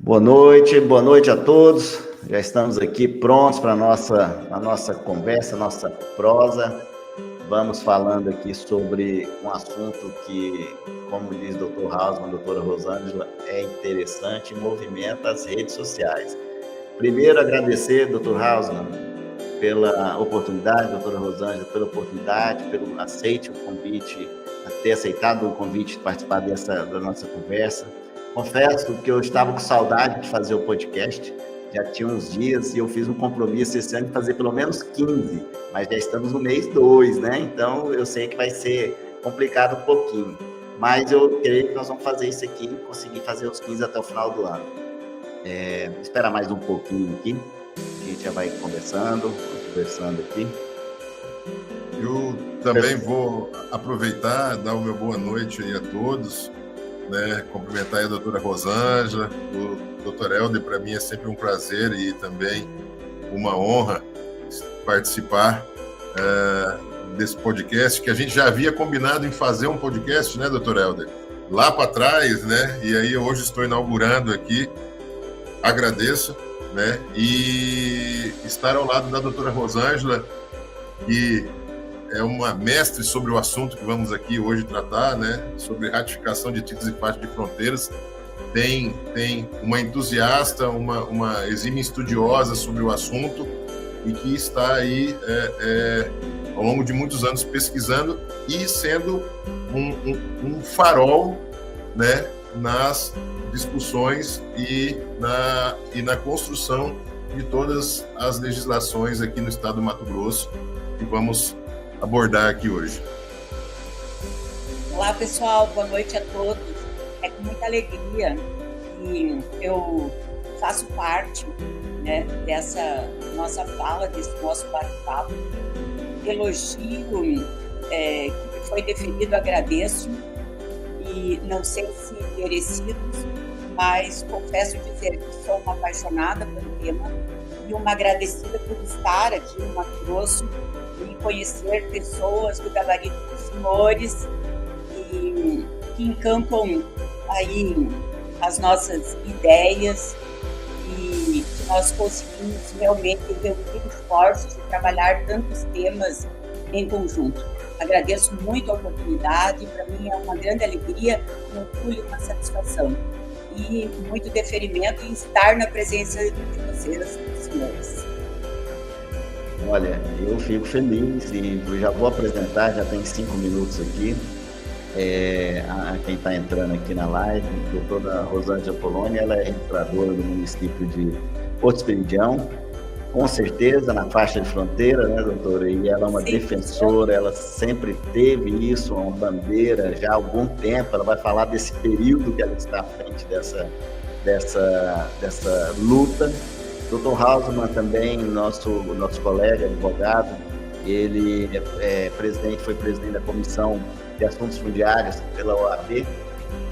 Boa noite a todos. Já estamos aqui prontos para a nossa conversa, nossa prosa. Vamos falando aqui sobre um assunto que, como diz o Dr. Hausmann, a doutora Rosângela, é interessante e movimenta as redes sociais. Primeiro, agradecer, Dr. Hausmann, pela oportunidade, doutora Rosângela, pela oportunidade, pelo aceite o convite, ter aceitado o convite de participar da nossa conversa. Confesso que eu estava com saudade de fazer o podcast, já tinha uns dias e eu fiz um compromisso esse ano de fazer pelo menos 15, mas já estamos no mês 2, né? Então eu sei que vai ser complicado um pouquinho, mas eu creio que nós vamos fazer isso aqui, conseguir fazer os 15 até o final do ano. Esperar mais um pouquinho aqui, a gente já vai conversando aqui. Eu também vou aproveitar, dar o meu boa noite aí a todos, né? Cumprimentar aí a doutora Rosângela, o doutor Helder. Para mim é sempre um prazer e também uma honra participar desse podcast, que a gente já havia combinado em fazer um podcast, né, doutor Helder? Lá para trás, né? E aí hoje estou inaugurando aqui, agradeço, né? E estar ao lado da doutora Rosângela, que é uma mestre sobre o assunto que vamos aqui hoje tratar, né? Sobre ratificação de títulos e faixas de fronteiras. Tem uma entusiasta, uma exímia estudiosa sobre o assunto e que está aí ao longo de muitos anos pesquisando e sendo um farol, né? Nas discussões e na construção de todas as legislações aqui no estado do Mato Grosso que vamos abordar aqui hoje. Olá, pessoal, boa noite a todos. É com muita alegria que eu faço parte, né, dessa nossa fala, desse nosso bate-papo. Elogio que me foi deferido, agradeço, e não sei se merecidos, mas confesso dizer que sou uma apaixonada pelo tema e uma agradecida por estar aqui no Mato Grosso e conhecer pessoas do gabarito dos senhores e que encampam aí as nossas ideias e que nós conseguimos realmente reunir esforços e trabalhar tantos temas em conjunto. Agradeço muito a oportunidade, para mim é uma grande alegria, um orgulho, uma satisfação e muito deferimento em estar na presença de vocês, senhores. Olha, eu fico feliz e já vou apresentar, já tem 5 minutos aqui, a quem está entrando aqui na live, a doutora Rosângela Poloni. Ela é registradora do município de Porto Esperidião, com certeza na faixa de fronteira, né, doutora? E ela é uma defensora, ela sempre teve isso, uma bandeira já há algum tempo. Ela vai falar desse período que ela está à frente dessa luta. Dr. Hausmann também, nosso colega, advogado, ele foi presidente da Comissão de Assuntos Fundiários pela OAB,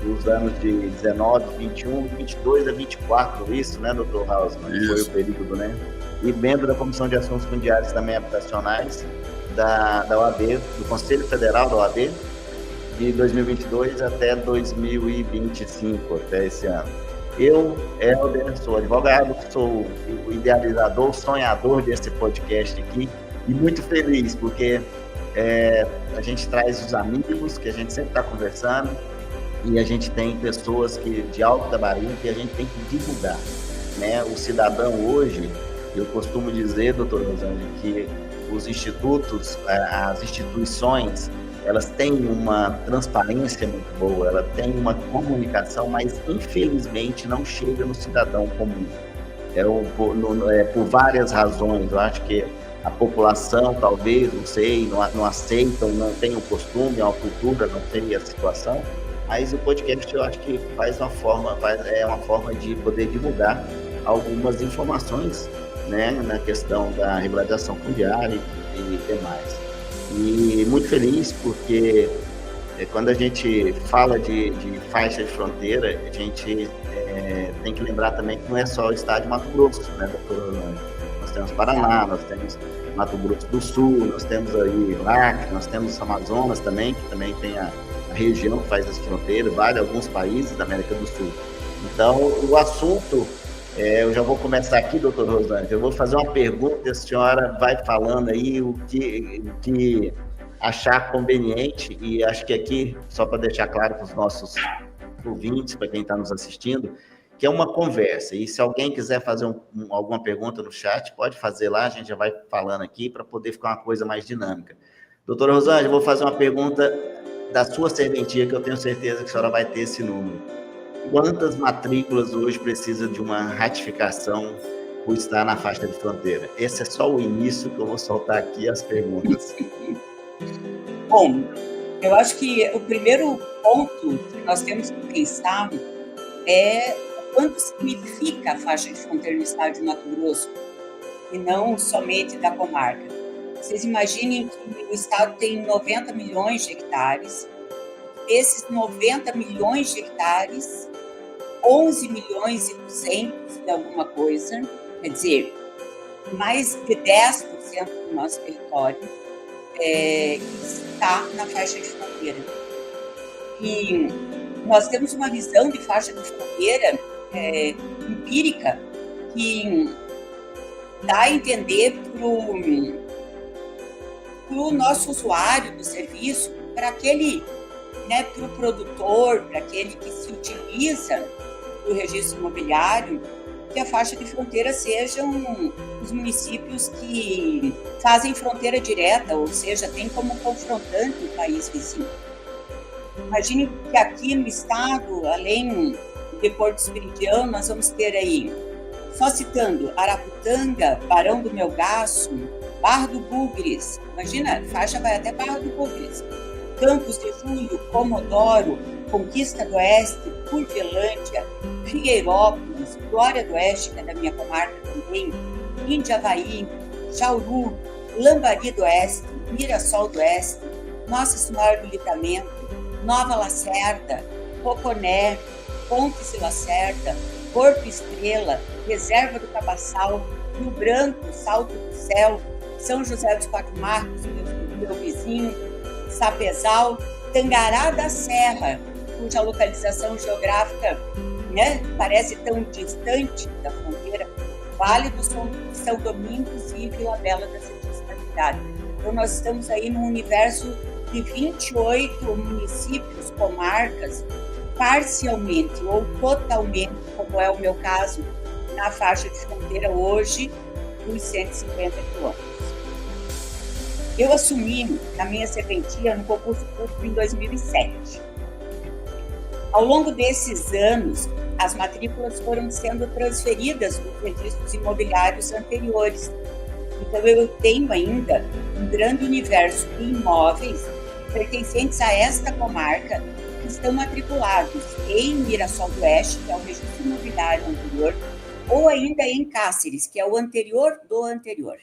dos anos de 19, 21, 22 a 24, isso, né, Dr. Hausmann? Isso. Foi o período, né? E membro da Comissão de Assuntos Fundiários também habitacionais da OAB, do Conselho Federal da OAB, de 2022 até 2025, até esse ano. Eu, Helder, sou advogado, sou o idealizador, o sonhador desse podcast aqui e muito feliz porque a gente traz os amigos que a gente sempre está conversando e a gente tem pessoas de alto gabarito que a gente tem que divulgar, né? O cidadão hoje, eu costumo dizer, doutor Rosângela, que os institutos, as instituições, elas têm uma transparência muito boa, ela tem uma comunicação, mas infelizmente não chega no cidadão comum. Por várias razões. Eu acho que a população, talvez, não sei, não aceita, não tem o costume, a cultura, não tem a situação, mas o podcast eu acho que é uma forma de poder divulgar algumas informações, né, na questão da regularização fundiária e demais. E muito feliz porque quando a gente fala de faixa de fronteira, a gente tem que lembrar também que não é só o estado de Mato Grosso, né, doutor? Nós temos Paraná, nós temos Mato Grosso do Sul, nós temos aí Acre, nós temos Amazonas também, que também tem a região que faz as fronteiras, alguns países da América do Sul. Então, o assunto, eu já vou começar aqui, doutor Rosângela, eu vou fazer uma pergunta e a senhora vai falando aí o que achar conveniente, e acho que aqui, só para deixar claro para os nossos ouvintes, para quem está nos assistindo, que é uma conversa, e se alguém quiser fazer alguma pergunta no chat, pode fazer lá, a gente já vai falando aqui para poder ficar uma coisa mais dinâmica. Doutora Rosângela, eu vou fazer uma pergunta da sua serventia, que eu tenho certeza que a senhora vai ter esse número. Quantas matrículas hoje precisa de uma ratificação por estar na faixa de fronteira? Esse é só o início que eu vou soltar aqui as perguntas. Bom, eu acho que o primeiro ponto que nós temos que pensar é o quanto significa a faixa de fronteira no estado de Mato Grosso, e não somente da comarca. Vocês imaginem que o estado tem 90 milhões de hectares. Desses 90 milhões de hectares, 11 milhões e 200 de alguma coisa, quer dizer, mais de 10% do nosso território está na faixa de fronteira. E nós temos uma visão de faixa de fronteira empírica que dá a entender para o nosso usuário do serviço, para aquele, né, para o produtor, para aquele que se utiliza do registro imobiliário, que a faixa de fronteira sejam os municípios que fazem fronteira direta, ou seja, tem como confrontante o país vizinho. Imagine que aqui no estado, além de Porto Espiridião, nós vamos ter aí, só citando, Araputanga, Barão do Melgaço, Barra do Bugres, imagina, a faixa vai até Barra do Bugres, Campos de Julho, Comodoro, Conquista do Oeste, Curvelândia, Figueirópolis, Glória do Oeste, que é da minha comarca também, Indiavaí, Jauru, Lambari do Oeste, Mirassol do Oeste, Nossa Senhora do Livramento, Nova Lacerda, Poconé, Pontes e Lacerda, Corpo Estrela, Reserva do Cabaçal, Rio Branco, Salto do Céu, São José dos Quatro Marcos, meu vizinho, Sapezal, Tangará da Serra, cuja localização geográfica, né, parece tão distante da fronteira, Vale do São Domingos e Vila Bela da Santíssima. Então, nós estamos aí num universo de 28 municípios, comarcas, parcialmente ou totalmente, como é o meu caso, na faixa de fronteira hoje, dos 150 quilômetros. Eu assumi a minha serventia no concurso público em 2007. Ao longo desses anos, as matrículas foram sendo transferidas dos registros imobiliários anteriores. Então, eu tenho ainda um grande universo de imóveis pertencentes a esta comarca que estão matriculados em Mirassol do Oeste, que é o registro imobiliário anterior, ou ainda em Cáceres, que é o anterior do anterior.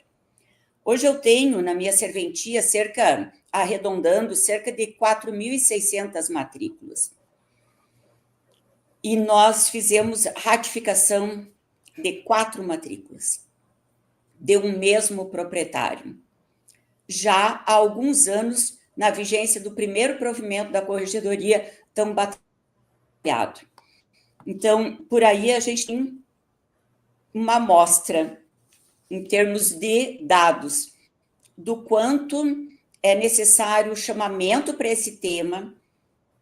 Hoje eu tenho na minha serventia arredondando, cerca de 4.600 matrículas. E nós fizemos ratificação de 4 matrículas, de um mesmo proprietário. Já há alguns anos, na vigência do primeiro provimento da corregedoria, tão batalhado. Então, por aí a gente tem uma amostra, em termos de dados, do quanto é necessário o chamamento para esse tema,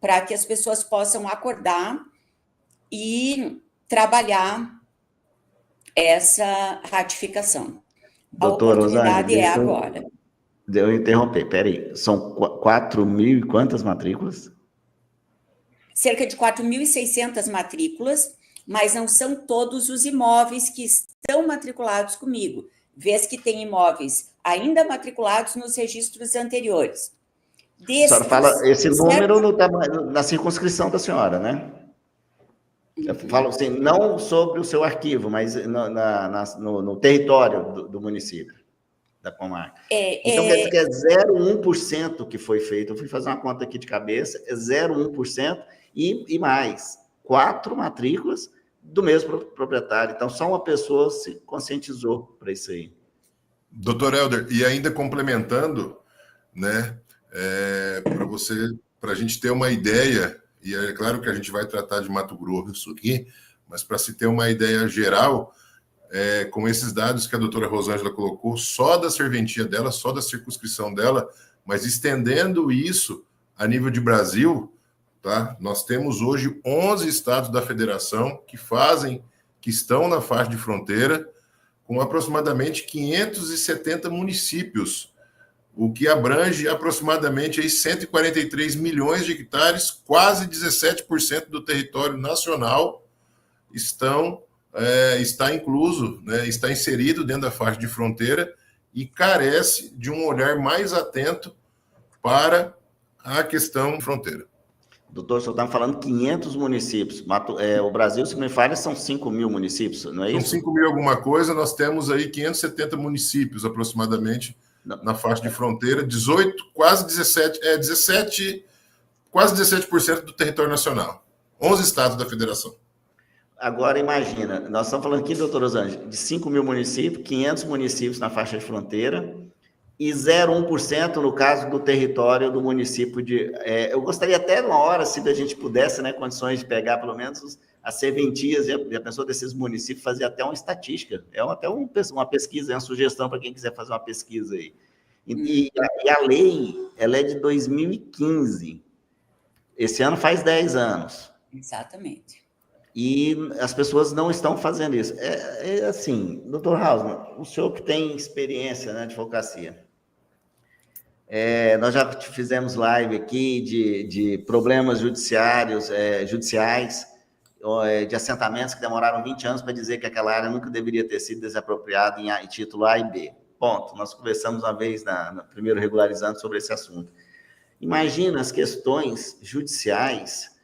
para que as pessoas possam acordar e trabalhar essa ratificação. Doutora A oportunidade Rosângela, agora. Eu interrompi, peraí. São 4.000 e quantas matrículas? Cerca de 4.600 matrículas, mas não são todos os imóveis que estão matriculados comigo, vez que tem imóveis ainda matriculados nos registros anteriores. A senhora fala esse número na circunscrição da senhora, né? Eu falo assim, não sobre o seu arquivo, mas no território do município, da comarca. Então, quer dizer que é 0,1% que foi feito. Eu fui fazer uma conta aqui de cabeça, é 0,1% e mais 4 matrículas do mesmo proprietário. Então, só uma pessoa se conscientizou para isso aí. Doutor Helder, e ainda complementando, né, para a gente ter uma ideia, e é claro que a gente vai tratar de Mato Grosso aqui, mas para se ter uma ideia geral, com esses dados que a doutora Rosângela colocou, só da serventia dela, só da circunscrição dela, mas estendendo isso a nível de Brasil, tá? Nós temos hoje 11 estados da federação que estão na faixa de fronteira, com aproximadamente 570 municípios, o que abrange aproximadamente aí 143 milhões de hectares, quase 17% do território nacional está incluso, né, está inserido dentro da faixa de fronteira e carece de um olhar mais atento para a questão fronteira. Doutor, o senhor está falando 500 municípios. O Brasil, se não me falha, são 5 mil municípios, não é isso? São 5 mil alguma coisa, nós temos aí 570 municípios, aproximadamente, na faixa de fronteira, 18, quase 17, quase 17% do território nacional. 11 estados da federação. Agora, imagina, nós estamos falando aqui, doutor Rosângela, de 5 mil municípios, 500 municípios na faixa de fronteira, e 0,1% no caso do território do município de... eu gostaria até, uma hora, se a gente pudesse, né, condições de pegar, pelo menos, as serventias, e a pessoa desses municípios fazer até uma estatística, até uma pesquisa, uma sugestão para quem quiser fazer uma pesquisa aí. E a lei, ela é de 2015. Esse ano faz 10 anos. Exatamente. E as pessoas não estão fazendo isso. Assim, doutor Hausmann, o senhor que tem experiência na advocacia, nós já fizemos live aqui de problemas judiciais, de assentamentos que demoraram 20 anos para dizer que aquela área nunca deveria ter sido desapropriada em título A e B. Ponto. Nós conversamos uma vez, primeiro regularizando, sobre esse assunto. Imagina as questões judiciais,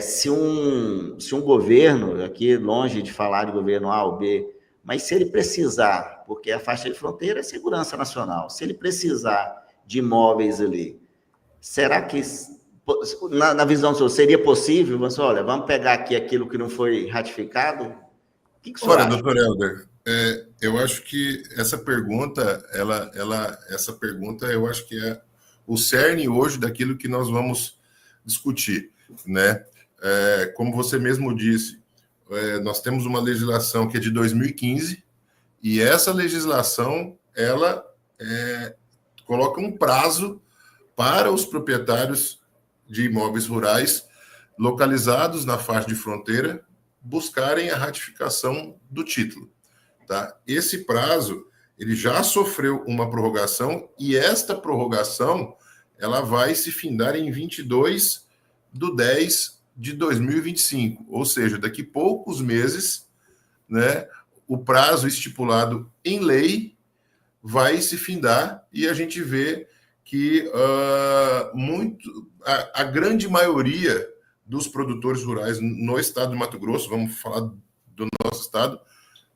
se um governo, aqui longe de falar de governo A ou B, mas se ele precisar, porque a faixa de fronteira é segurança nacional, se ele precisar de imóveis ali, será que, na visão do senhor, seria possível? Mas, olha, vamos pegar aqui aquilo que não foi ratificado? O que o senhor acha? Doutor Helder, eu acho que essa pergunta, eu acho que é o cerne hoje daquilo que nós vamos discutir, né? Como você mesmo disse, nós temos uma legislação que é de 2015 e essa legislação, ela coloca um prazo para os proprietários de imóveis rurais localizados na faixa de fronteira buscarem a ratificação do título. Tá? Esse prazo, ele já sofreu uma prorrogação e esta prorrogação, ela vai se findar em 22/10/2025, ou seja, daqui poucos meses, né, o prazo estipulado em lei vai se findar e a gente vê que a grande maioria dos produtores rurais no estado de Mato Grosso, vamos falar do nosso estado,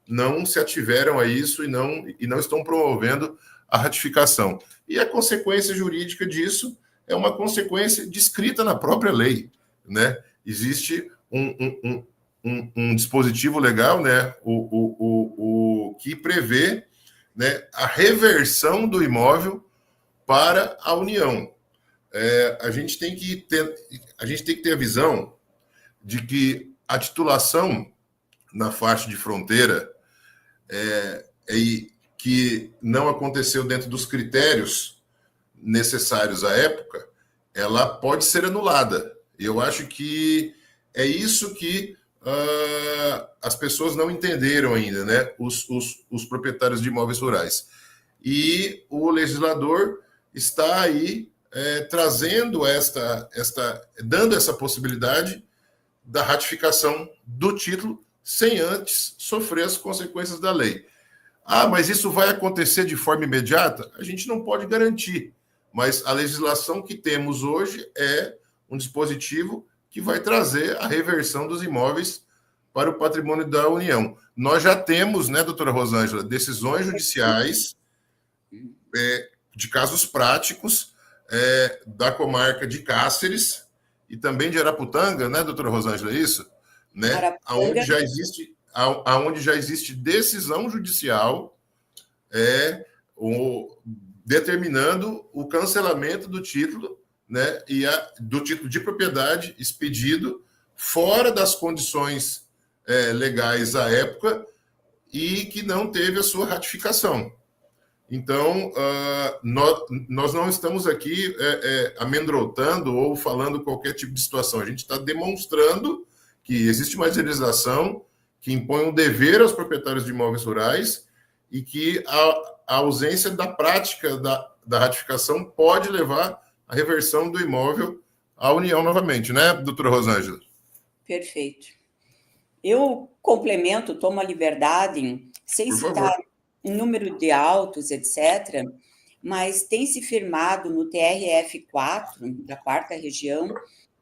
não se ativeram a isso e não estão promovendo a ratificação. E a consequência jurídica disso é uma consequência descrita na própria lei, né? Existe um dispositivo legal, né, o que prevê, né, a reversão do imóvel para a União. A gente tem que ter a visão de que a titulação na faixa de fronteira que não aconteceu dentro dos critérios necessários à época, ela pode ser anulada. Eu acho que é isso que as pessoas não entenderam ainda, né? Os proprietários de imóveis rurais. E o legislador está aí trazendo dando essa possibilidade da ratificação do título sem antes sofrer as consequências da lei. Mas isso vai acontecer de forma imediata? A gente não pode garantir, mas a legislação que temos hoje é um dispositivo que vai trazer a reversão dos imóveis para o patrimônio da União. Nós já temos, né, doutora Rosângela, decisões judiciais de casos práticos da comarca de Cáceres e também de Araputanga, né, doutora Rosângela, é isso? Né? Aonde já existe decisão judicial determinando o cancelamento do título, né, do título de propriedade expedido fora das condições legais à época e que não teve a sua ratificação. Então, nós não estamos aqui amedrontando ou falando qualquer tipo de situação. A gente está demonstrando que existe uma legislação que impõe um dever aos proprietários de imóveis rurais e que a ausência da prática da ratificação pode levar à reversão do imóvel à União novamente, né, doutora Rosângela? Perfeito. Eu complemento, tomo a liberdade, sem citar número de autos, etc., mas tem se firmado no TRF4, da 4ª Região,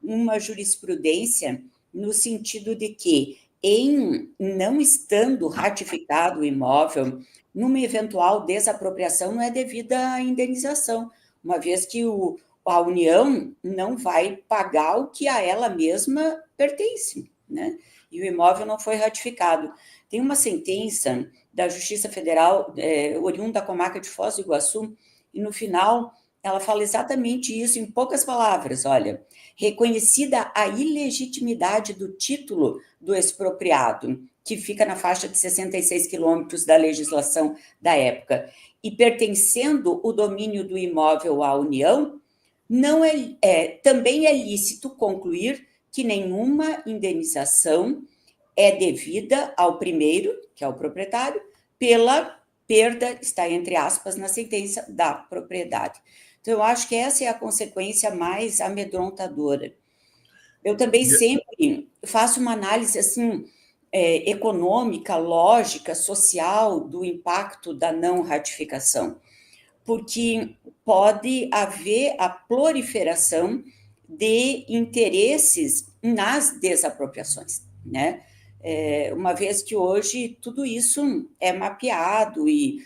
uma jurisprudência no sentido de que, em não estando ratificado o imóvel, numa eventual desapropriação não é devida a indenização, uma vez que a União não vai pagar o que a ela mesma pertence, né? E o imóvel não foi ratificado. Tem uma sentença da Justiça Federal, oriunda da comarca de Foz do Iguaçu, e no final ela fala exatamente isso em poucas palavras, olha, reconhecida a ilegitimidade do título do expropriado, que fica na faixa de 66 quilômetros da legislação da época, e pertencendo o domínio do imóvel à União, também é lícito concluir que nenhuma indenização é devida ao primeiro, que é o proprietário, pela perda, está entre aspas, na sentença da propriedade. Então, eu acho que essa é a consequência mais amedrontadora. Eu também sempre faço uma análise assim, econômica, lógica, social do impacto da não ratificação, porque pode haver a proliferação de interesses nas desapropriações, né? Uma vez que hoje tudo isso é mapeado e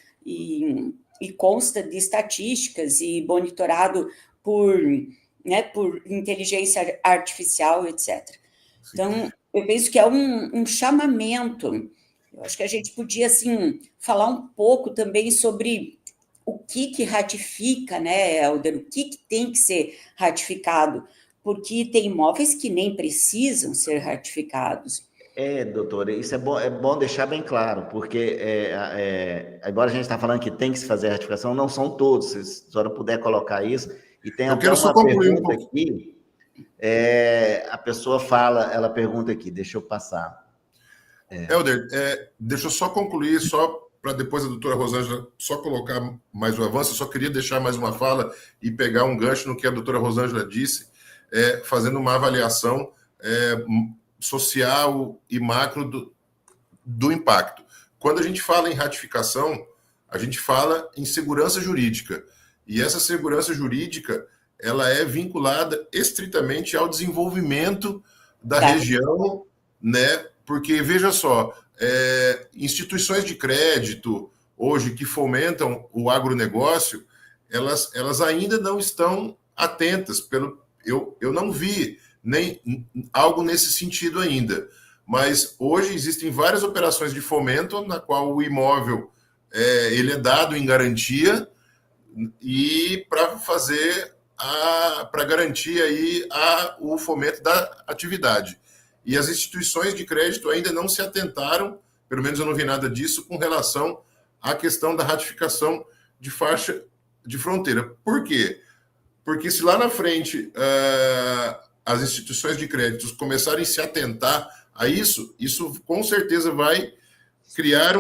consta de estatísticas e monitorado por inteligência artificial, etc. Então, eu penso que é um chamamento. Eu acho que a gente podia, assim, falar um pouco também sobre o que ratifica, né, Helder? O que tem que ser ratificado? Porque tem imóveis que nem precisam ser ratificados. Doutora, isso é bom deixar bem claro, porque embora a gente está falando que tem que se fazer a ratificação, não são todos, se a senhora puder colocar isso, e tem até uma pergunta aqui, a pessoa ela pergunta aqui, deixa eu passar. Helder, deixa eu só concluir, só para depois a doutora Rosângela só colocar mais um avanço, eu só queria deixar mais uma fala e pegar um gancho no que a doutora Rosângela disse, fazendo uma avaliação social e macro do impacto. Quando a gente fala em ratificação, a gente fala em segurança jurídica. E essa segurança jurídica, ela é vinculada estritamente ao desenvolvimento da região, né? Porque, veja só, instituições de crédito, hoje, que fomentam o agronegócio, elas ainda não estão atentas. Eu não vi nem algo nesse sentido ainda. Mas hoje existem várias operações de fomento na qual o imóvel ele é dado em garantia e para garantir aí o fomento da atividade. E as instituições de crédito ainda não se atentaram, pelo menos eu não vi nada disso, com relação à questão da ratificação de faixa de fronteira. Por quê? Porque se lá na frente as instituições de créditos começarem a se atentar a isso com certeza vai criar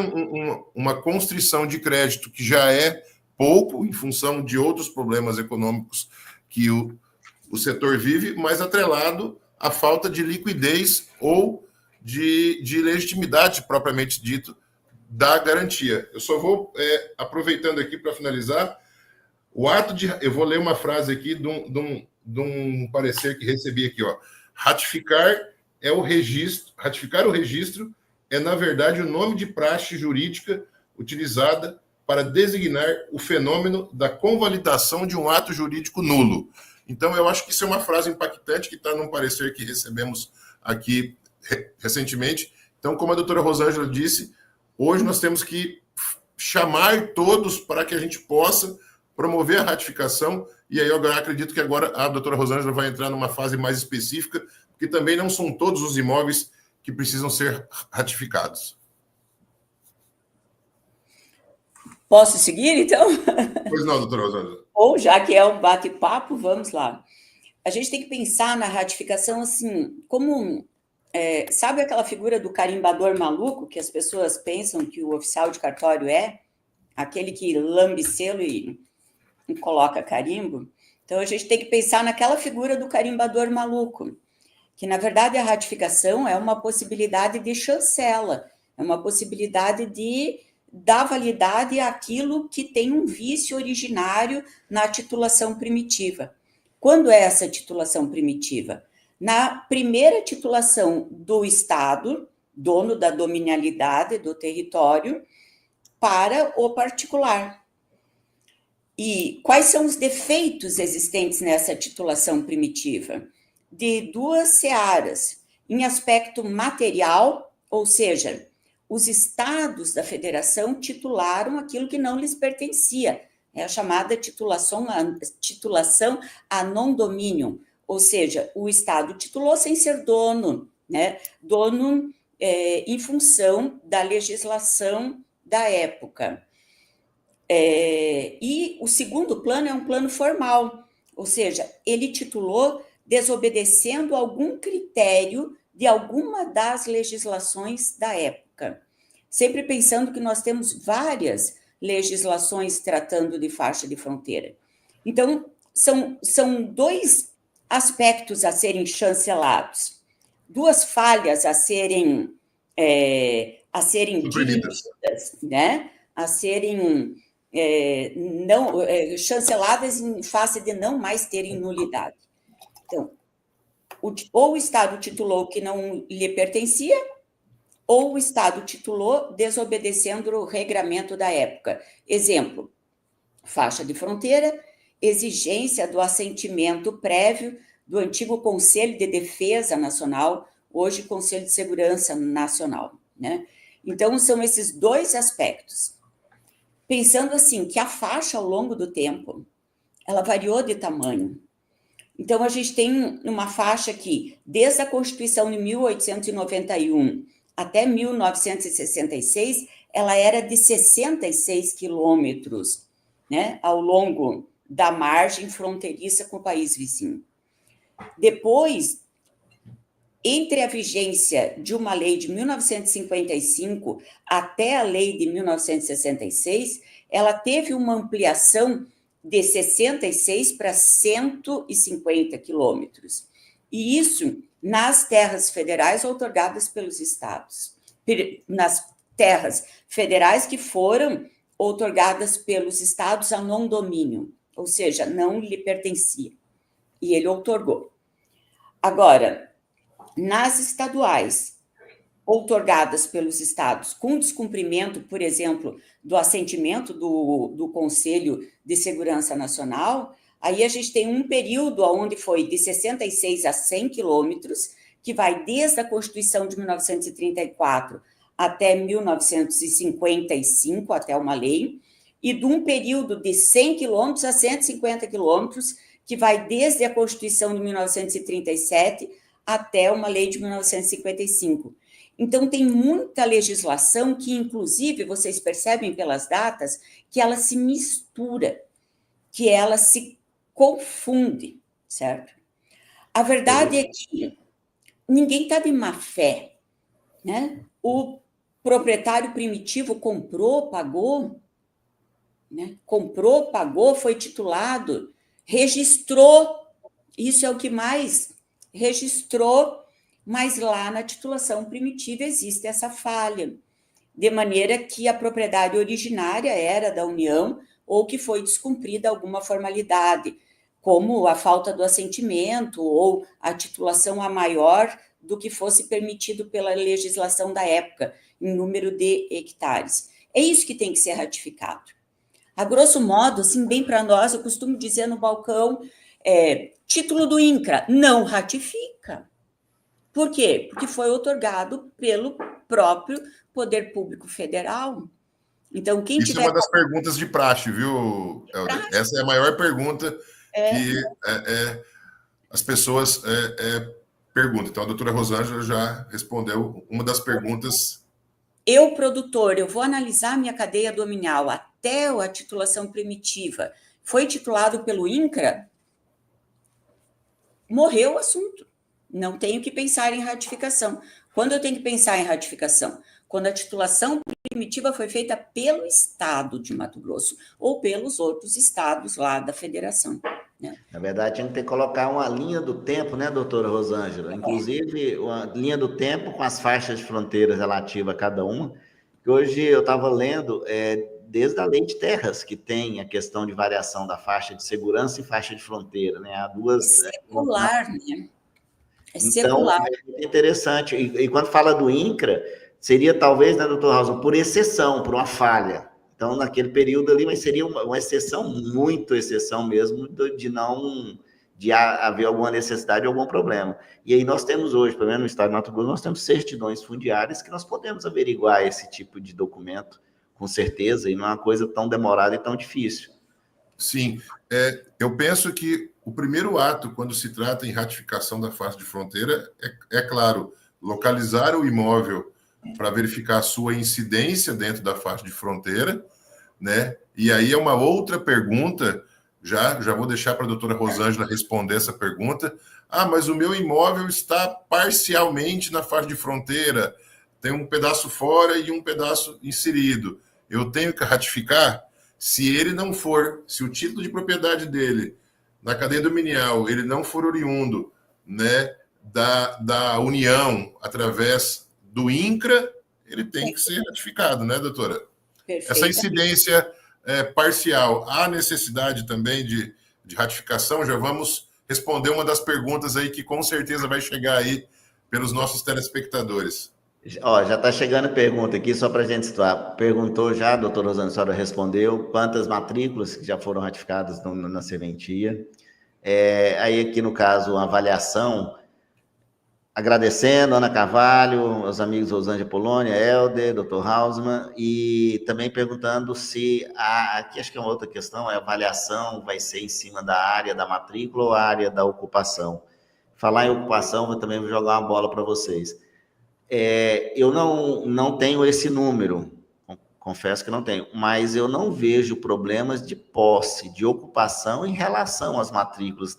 uma constrição de crédito que já é pouco em função de outros problemas econômicos que o setor vive, mas atrelado à falta de liquidez ou de legitimidade, propriamente dito, da garantia. Eu só vou, aproveitando aqui para finalizar, eu vou ler uma frase aqui de um parecer que recebi aqui, ó. Ratificar o registro é, na verdade, o nome de praxe jurídica utilizada para designar o fenômeno da convalidação de um ato jurídico nulo. Então, eu acho que isso é uma frase impactante que está num parecer que recebemos aqui recentemente. Então, como a doutora Rosângela disse, hoje nós temos que chamar todos para que a gente possa promover a ratificação, e aí eu acredito que agora a doutora Rosângela vai entrar numa fase mais específica, porque também não são todos os imóveis que precisam ser ratificados. Posso seguir, então? Pois não, doutora Rosângela. Ou, já que é um bate-papo, vamos lá. A gente tem que pensar na ratificação assim, como... sabe aquela figura do carimbador maluco, que as pessoas pensam que o oficial de cartório é? Aquele que lambe selo e coloca carimbo? Então, a gente tem que pensar naquela figura do carimbador maluco, que, na verdade, a ratificação é uma possibilidade de chancela, é uma possibilidade de dar validade àquilo que tem um vício originário na titulação primitiva. Quando é essa titulação primitiva? Na primeira titulação do Estado, dono da dominialidade do território, para o particular. E quais são os defeitos existentes nessa titulação primitiva? De duas searas. Em aspecto material, ou seja, os estados da federação titularam aquilo que não lhes pertencia. É a chamada titulação a non dominium, ou seja, o Estado titulou sem ser dono, né? Dono em função da legislação da época. E o segundo plano é um plano formal, ou seja, ele titulou desobedecendo algum critério de alguma das legislações da época. Sempre pensando que nós temos várias legislações tratando de faixa de fronteira. Então, são dois aspectos a serem chancelados, duas falhas a serem dirigidas, né? A serem chanceladas em face de não mais terem nulidade. Então, ou o Estado titulou que não lhe pertencia, ou o Estado titulou desobedecendo o regramento da época. Exemplo, faixa de fronteira, exigência do assentimento prévio do antigo Conselho de Defesa Nacional, hoje Conselho de Segurança Nacional, né? Então, são esses dois aspectos. Pensando assim, que a faixa, ao longo do tempo, ela variou de tamanho. Então, a gente tem uma faixa que, desde a Constituição de 1891 até 1966, ela era de 66 quilômetros, né, ao longo da margem fronteiriça com o país vizinho. Depois, entre a vigência de uma lei de 1955 até a lei de 1966, ela teve uma ampliação de 66 para 150 quilômetros. E isso nas terras federais outorgadas pelos estados, nas terras federais que foram outorgadas pelos estados a non domínio, ou seja, não lhe pertencia, e ele outorgou. Agora, nas estaduais, outorgadas pelos estados, com descumprimento, por exemplo, do assentimento do Conselho de Segurança Nacional, aí a gente tem um período onde foi de 66 a 100 quilômetros, que vai desde a Constituição de 1934 até 1955, até uma lei, e de um período de 100 quilômetros a 150 quilômetros, que vai desde a Constituição de 1937 até uma lei de 1955. Então, tem muita legislação que, inclusive, vocês percebem pelas datas, que ela se mistura, que ela se confunde, certo? A verdade é que ninguém está de má fé, né? O proprietário primitivo comprou, pagou, né? Comprou, pagou, foi titulado, registrou, isso é o que mais registrou, mas lá na titulação primitiva existe essa falha, de maneira que a propriedade originária era da União ou que foi descumprida alguma formalidade, como a falta do assentimento ou a titulação a maior do que fosse permitido pela legislação da época, em número de hectares. É isso que tem que ser ratificado. A grosso modo, assim, bem para nós, eu costumo dizer no balcão, título do INCRA, não ratifica. Por quê? Porque foi outorgado pelo próprio Poder Público Federal. Então, quem Isso tiver... é uma das perguntas de praxe, viu, Helder? Essa é a maior pergunta que as pessoas pergunta. Então, a doutora Rosângela já respondeu uma das perguntas. Eu, produtor, eu vou analisar minha cadeia dominial até a titulação primitiva. Foi titulado pelo INCRA? Morreu o assunto. Não tenho que pensar em ratificação. Quando eu tenho que pensar em ratificação? Quando a titulação primitiva foi feita pelo Estado de Mato Grosso ou pelos outros estados lá da federação. Né? Na verdade, tinha que ter que colocar uma linha do tempo, né, doutora Rosângela? Inclusive, uma linha do tempo com as faixas de fronteiras relativas a cada uma, que hoje eu estava lendo, desde a lei de terras, que tem a questão de variação da faixa de segurança e faixa de fronteira, né? Há duas... É secular, né? É então, secular. é interessante. E quando fala do INCRA, seria talvez, né, doutor Rosa, por exceção, por uma falha. Então, naquele período ali, mas seria uma exceção, muito exceção mesmo, de haver alguma necessidade, algum problema. E aí nós temos hoje, pelo menos no estado de Mato Grosso, nós temos certidões fundiárias que nós podemos averiguar esse tipo de documento com certeza, e não é uma coisa tão demorada e tão difícil. Sim, eu penso que o primeiro ato, quando se trata em ratificação da faixa de fronteira, é claro, localizar o imóvel para verificar a sua incidência dentro da faixa de fronteira, né? E aí é uma outra pergunta, já vou deixar para a doutora Rosângela responder essa pergunta. Mas o meu imóvel está parcialmente na faixa de fronteira, tem um pedaço fora e um pedaço inserido. Eu tenho que ratificar? Se ele não for, se o título de propriedade dele, na cadeia dominial, ele não for oriundo, né, da União através do INCRA, ele tem que ser ratificado, né, doutora? Essa incidência parcial, há necessidade também de ratificação? Já vamos responder uma das perguntas aí que com certeza vai chegar aí pelos nossos telespectadores. Já está chegando pergunta aqui, só para a gente situar. Perguntou já, a doutora Rosângela, a senhora respondeu, quantas matrículas que já foram ratificadas na serventia. Aí aqui no caso, a avaliação... Agradecendo Ana Carvalho, os amigos Rosângela Polônia, Helder, Dr. Hausmann, e também perguntando se, aqui acho que é uma outra questão, a avaliação vai ser em cima da área da matrícula ou a área da ocupação. Falar em ocupação, eu também vou jogar uma bola para vocês. Eu não tenho esse número, confesso que não tenho, mas eu não vejo problemas de posse, de ocupação em relação às matrículas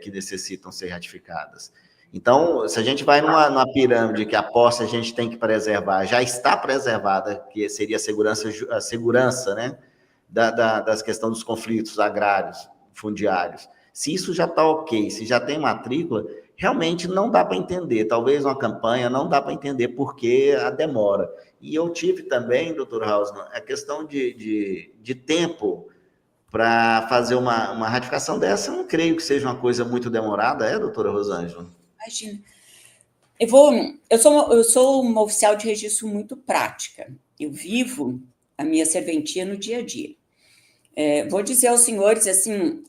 que necessitam ser ratificadas. Então, se a gente vai numa pirâmide que a posse a gente tem que preservar, já está preservada, que seria a segurança, né, das questões dos conflitos agrários, fundiários. Se isso já está ok, se já tem matrícula, realmente não dá para entender. Talvez uma campanha não dá para entender por que a demora. E eu tive também, doutor Hausmann, a questão de tempo para fazer uma ratificação dessa. Eu não creio que seja uma coisa muito demorada, doutora Rosângela? Imagina. Eu sou uma oficial de registro muito prática. Eu vivo a minha serventia no dia a dia. Vou dizer aos senhores, assim,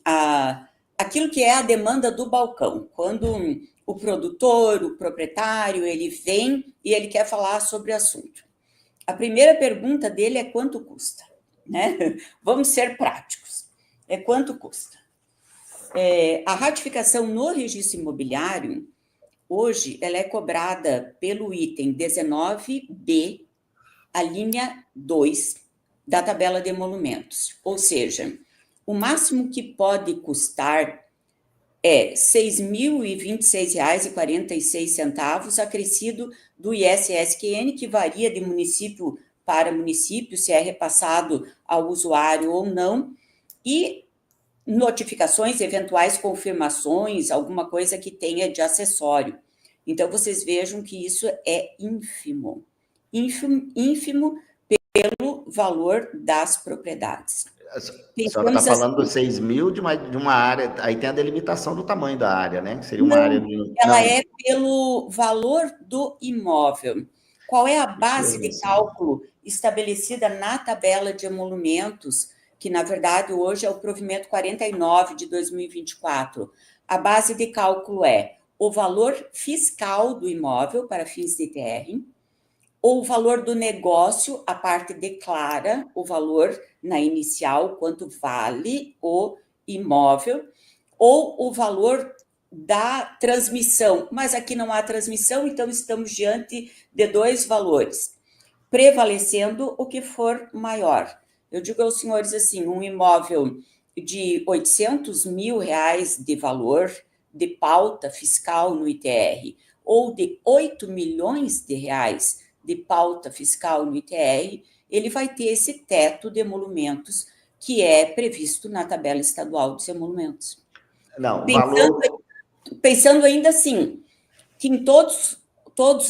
aquilo que é a demanda do balcão. Quando o produtor, o proprietário, ele vem e ele quer falar sobre o assunto. A primeira pergunta dele é quanto custa, né? Vamos ser práticos. Quanto custa? A ratificação no registro imobiliário, hoje, ela é cobrada pelo item 19B, a linha 2 da tabela de emolumentos. Ou seja, o máximo que pode custar é R$ 6.026,46, acrescido do ISSQN, que varia de município para município, se é repassado ao usuário ou não, e notificações, eventuais confirmações, alguma coisa que tenha de acessório. Então, vocês vejam que isso é ínfimo pelo valor das propriedades. A senhora está falando dos 6 mil de uma área, aí tem a delimitação do tamanho da área, né? Seria uma área... Ela é pelo valor do imóvel. Qual é a base de cálculo estabelecida na tabela de emolumentos, que, na verdade, hoje é o provimento 49 de 2024. A base de cálculo é o valor fiscal do imóvel para fins de ITR, ou o valor do negócio, a parte declara o valor na inicial, quanto vale o imóvel, ou o valor da transmissão, mas aqui não há transmissão, então estamos diante de dois valores, prevalecendo o que for maior. Eu digo aos senhores assim, um imóvel de 800 mil reais de valor, de pauta fiscal no ITR, ou de 8 milhões de reais de pauta fiscal no ITR, ele vai ter esse teto de emolumentos que é previsto na tabela estadual dos emolumentos. Não, Pensando ainda assim, que em todos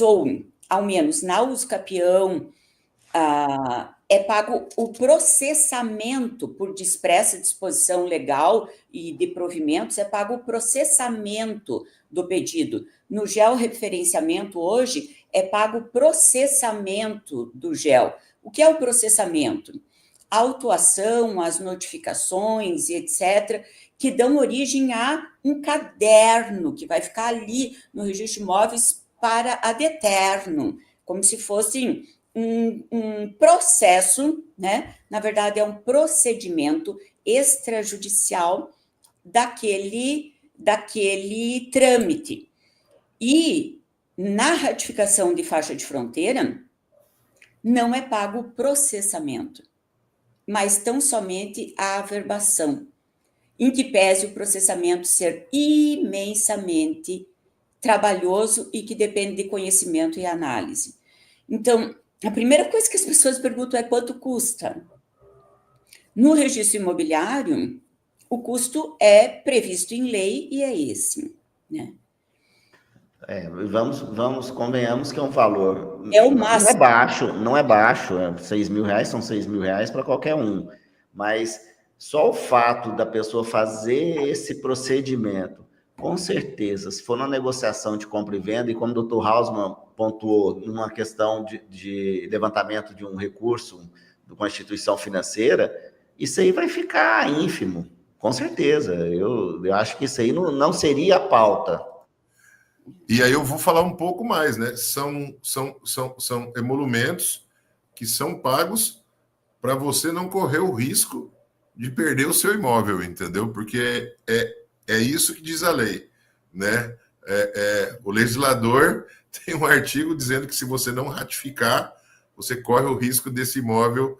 ou ao menos na Usucapião, é pago o processamento por expressa disposição legal e de provimentos, é pago o processamento do pedido. No georreferenciamento hoje, é pago o processamento do GEL. O que é o processamento? A autuação, as notificações, etc., que dão origem a um caderno que vai ficar ali no registro de imóveis para ad eternum, como se fosse um processo, né? Na verdade, é um procedimento extrajudicial daquele trâmite. E na ratificação de faixa de fronteira, não é pago o processamento, mas tão somente a averbação, em que pese o processamento ser imensamente trabalhoso e que depende de conhecimento e análise. Então, a primeira coisa que as pessoas perguntam é quanto custa. No registro imobiliário, o custo é previsto em lei e é esse, né? Convenhamos que é um valor. É o máximo. Não é baixo. 6 mil reais são 6 mil reais para qualquer um. Mas só o fato da pessoa fazer esse procedimento, com certeza, se for na negociação de compra e venda, e como o doutor Hausmann pontuou, numa questão de levantamento de um recurso com a instituição financeira, isso aí vai ficar ínfimo, com certeza. Eu acho que isso aí não seria a pauta. E aí eu vou falar um pouco mais, né? São emolumentos que são pagos para você não correr o risco de perder o seu imóvel, entendeu? Porque é isso que diz a lei, né? O legislador tem um artigo dizendo que se você não ratificar, você corre o risco desse imóvel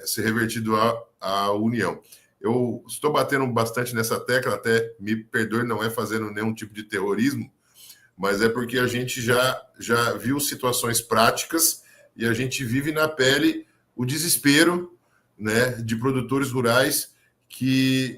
ser revertido à União. Eu estou batendo bastante nessa tecla, até me perdoe, não é fazendo nenhum tipo de terrorismo, mas é porque a gente já viu situações práticas e a gente vive na pele o desespero, né, de produtores rurais que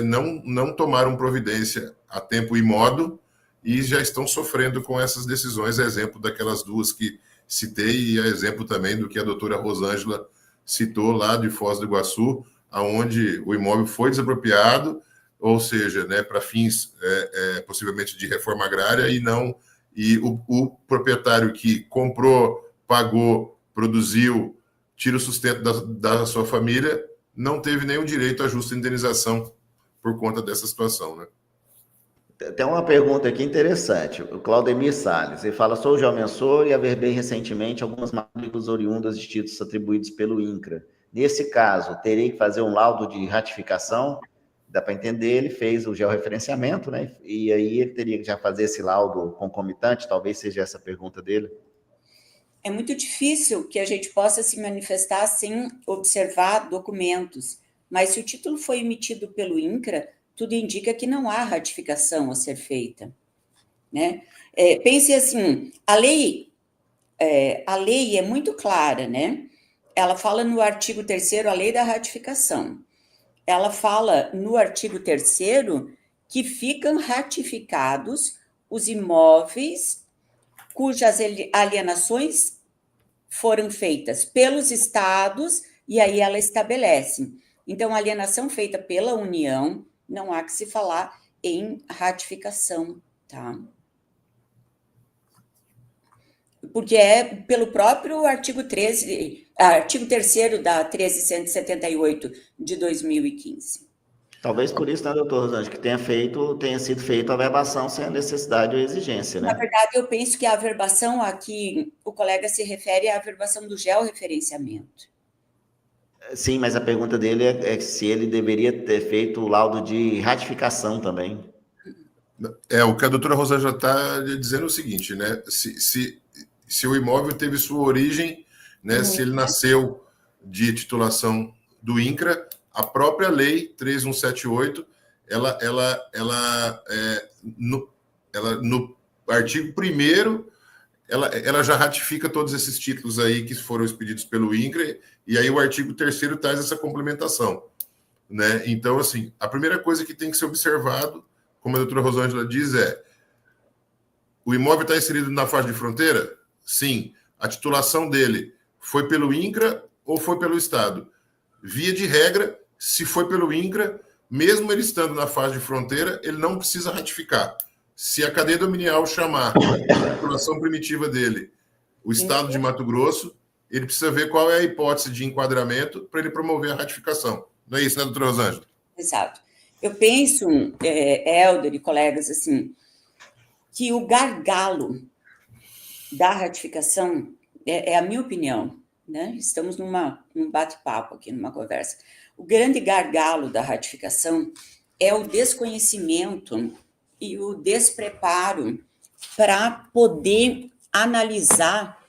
não tomaram providência a tempo e modo e já estão sofrendo com essas decisões, exemplo daquelas duas que citei e exemplo também do que a doutora Rosângela citou lá de Foz do Iguaçu, onde o imóvel foi desapropriado, ou seja, né, para fins possivelmente de reforma agrária e o proprietário que comprou, pagou, produziu, tira o sustento da sua família, não teve nenhum direito à justa indenização por conta dessa situação, né? Tem uma pergunta aqui interessante. O Claudemir Salles, ele fala: sou geomensor e averbei recentemente algumas matrículas oriundas de títulos atribuídos pelo INCRA. Nesse caso, terei que fazer um laudo de ratificação? Dá para entender, ele fez o georreferenciamento, né? E aí ele teria que já fazer esse laudo concomitante, talvez seja essa a pergunta dele. É muito difícil que a gente possa se manifestar sem observar documentos, mas se o título foi emitido pelo INCRA, tudo indica que não há ratificação a ser feita, né? Pense assim, a lei é muito clara, né? Ela fala no artigo 3º, a lei da ratificação. Ela fala no artigo 3º que ficam ratificados os imóveis cujas alienações foram feitas pelos estados, e aí ela estabelece. Então, a alienação feita pela União, não há que se falar em ratificação, tá? Porque é pelo próprio artigo 3º da 13.178 de 2015. Talvez por isso, né, doutor Rosângela, que tenha sido feita a averbação sem a necessidade ou exigência, né? Na verdade, eu penso que a averbação, aqui o colega se refere à averbação do georreferenciamento. Sim, mas a pergunta dele é se ele deveria ter feito o laudo de ratificação também. O que a doutora Rosângela está dizendo é o seguinte, né? Se o imóvel teve sua origem, né? Se ele nasceu de titulação do INCRA, a própria lei 3178, ela no artigo 1º, ela já ratifica todos esses títulos aí que foram expedidos pelo INCRA, e aí o artigo 3º traz essa complementação, né? Então, assim, a primeira coisa que tem que ser observado, como a doutora Rosângela diz, o imóvel está inserido na faixa de fronteira? Sim. A titulação dele foi pelo INCRA ou foi pelo Estado? Via de regra, se foi pelo INCRA, mesmo ele estando na faixa de fronteira, ele não precisa ratificar. Se a cadeia dominial chamar a titulação primitiva dele o Estado de Mato Grosso, ele precisa ver qual é a hipótese de enquadramento para ele promover a ratificação. Não é isso, né, doutora Rosângela? Exato. Eu penso, Helder e colegas, assim, que o gargalo da ratificação, é a minha opinião, né? Estamos num bate-papo aqui, numa conversa. O grande gargalo da ratificação é o desconhecimento e o despreparo para poder analisar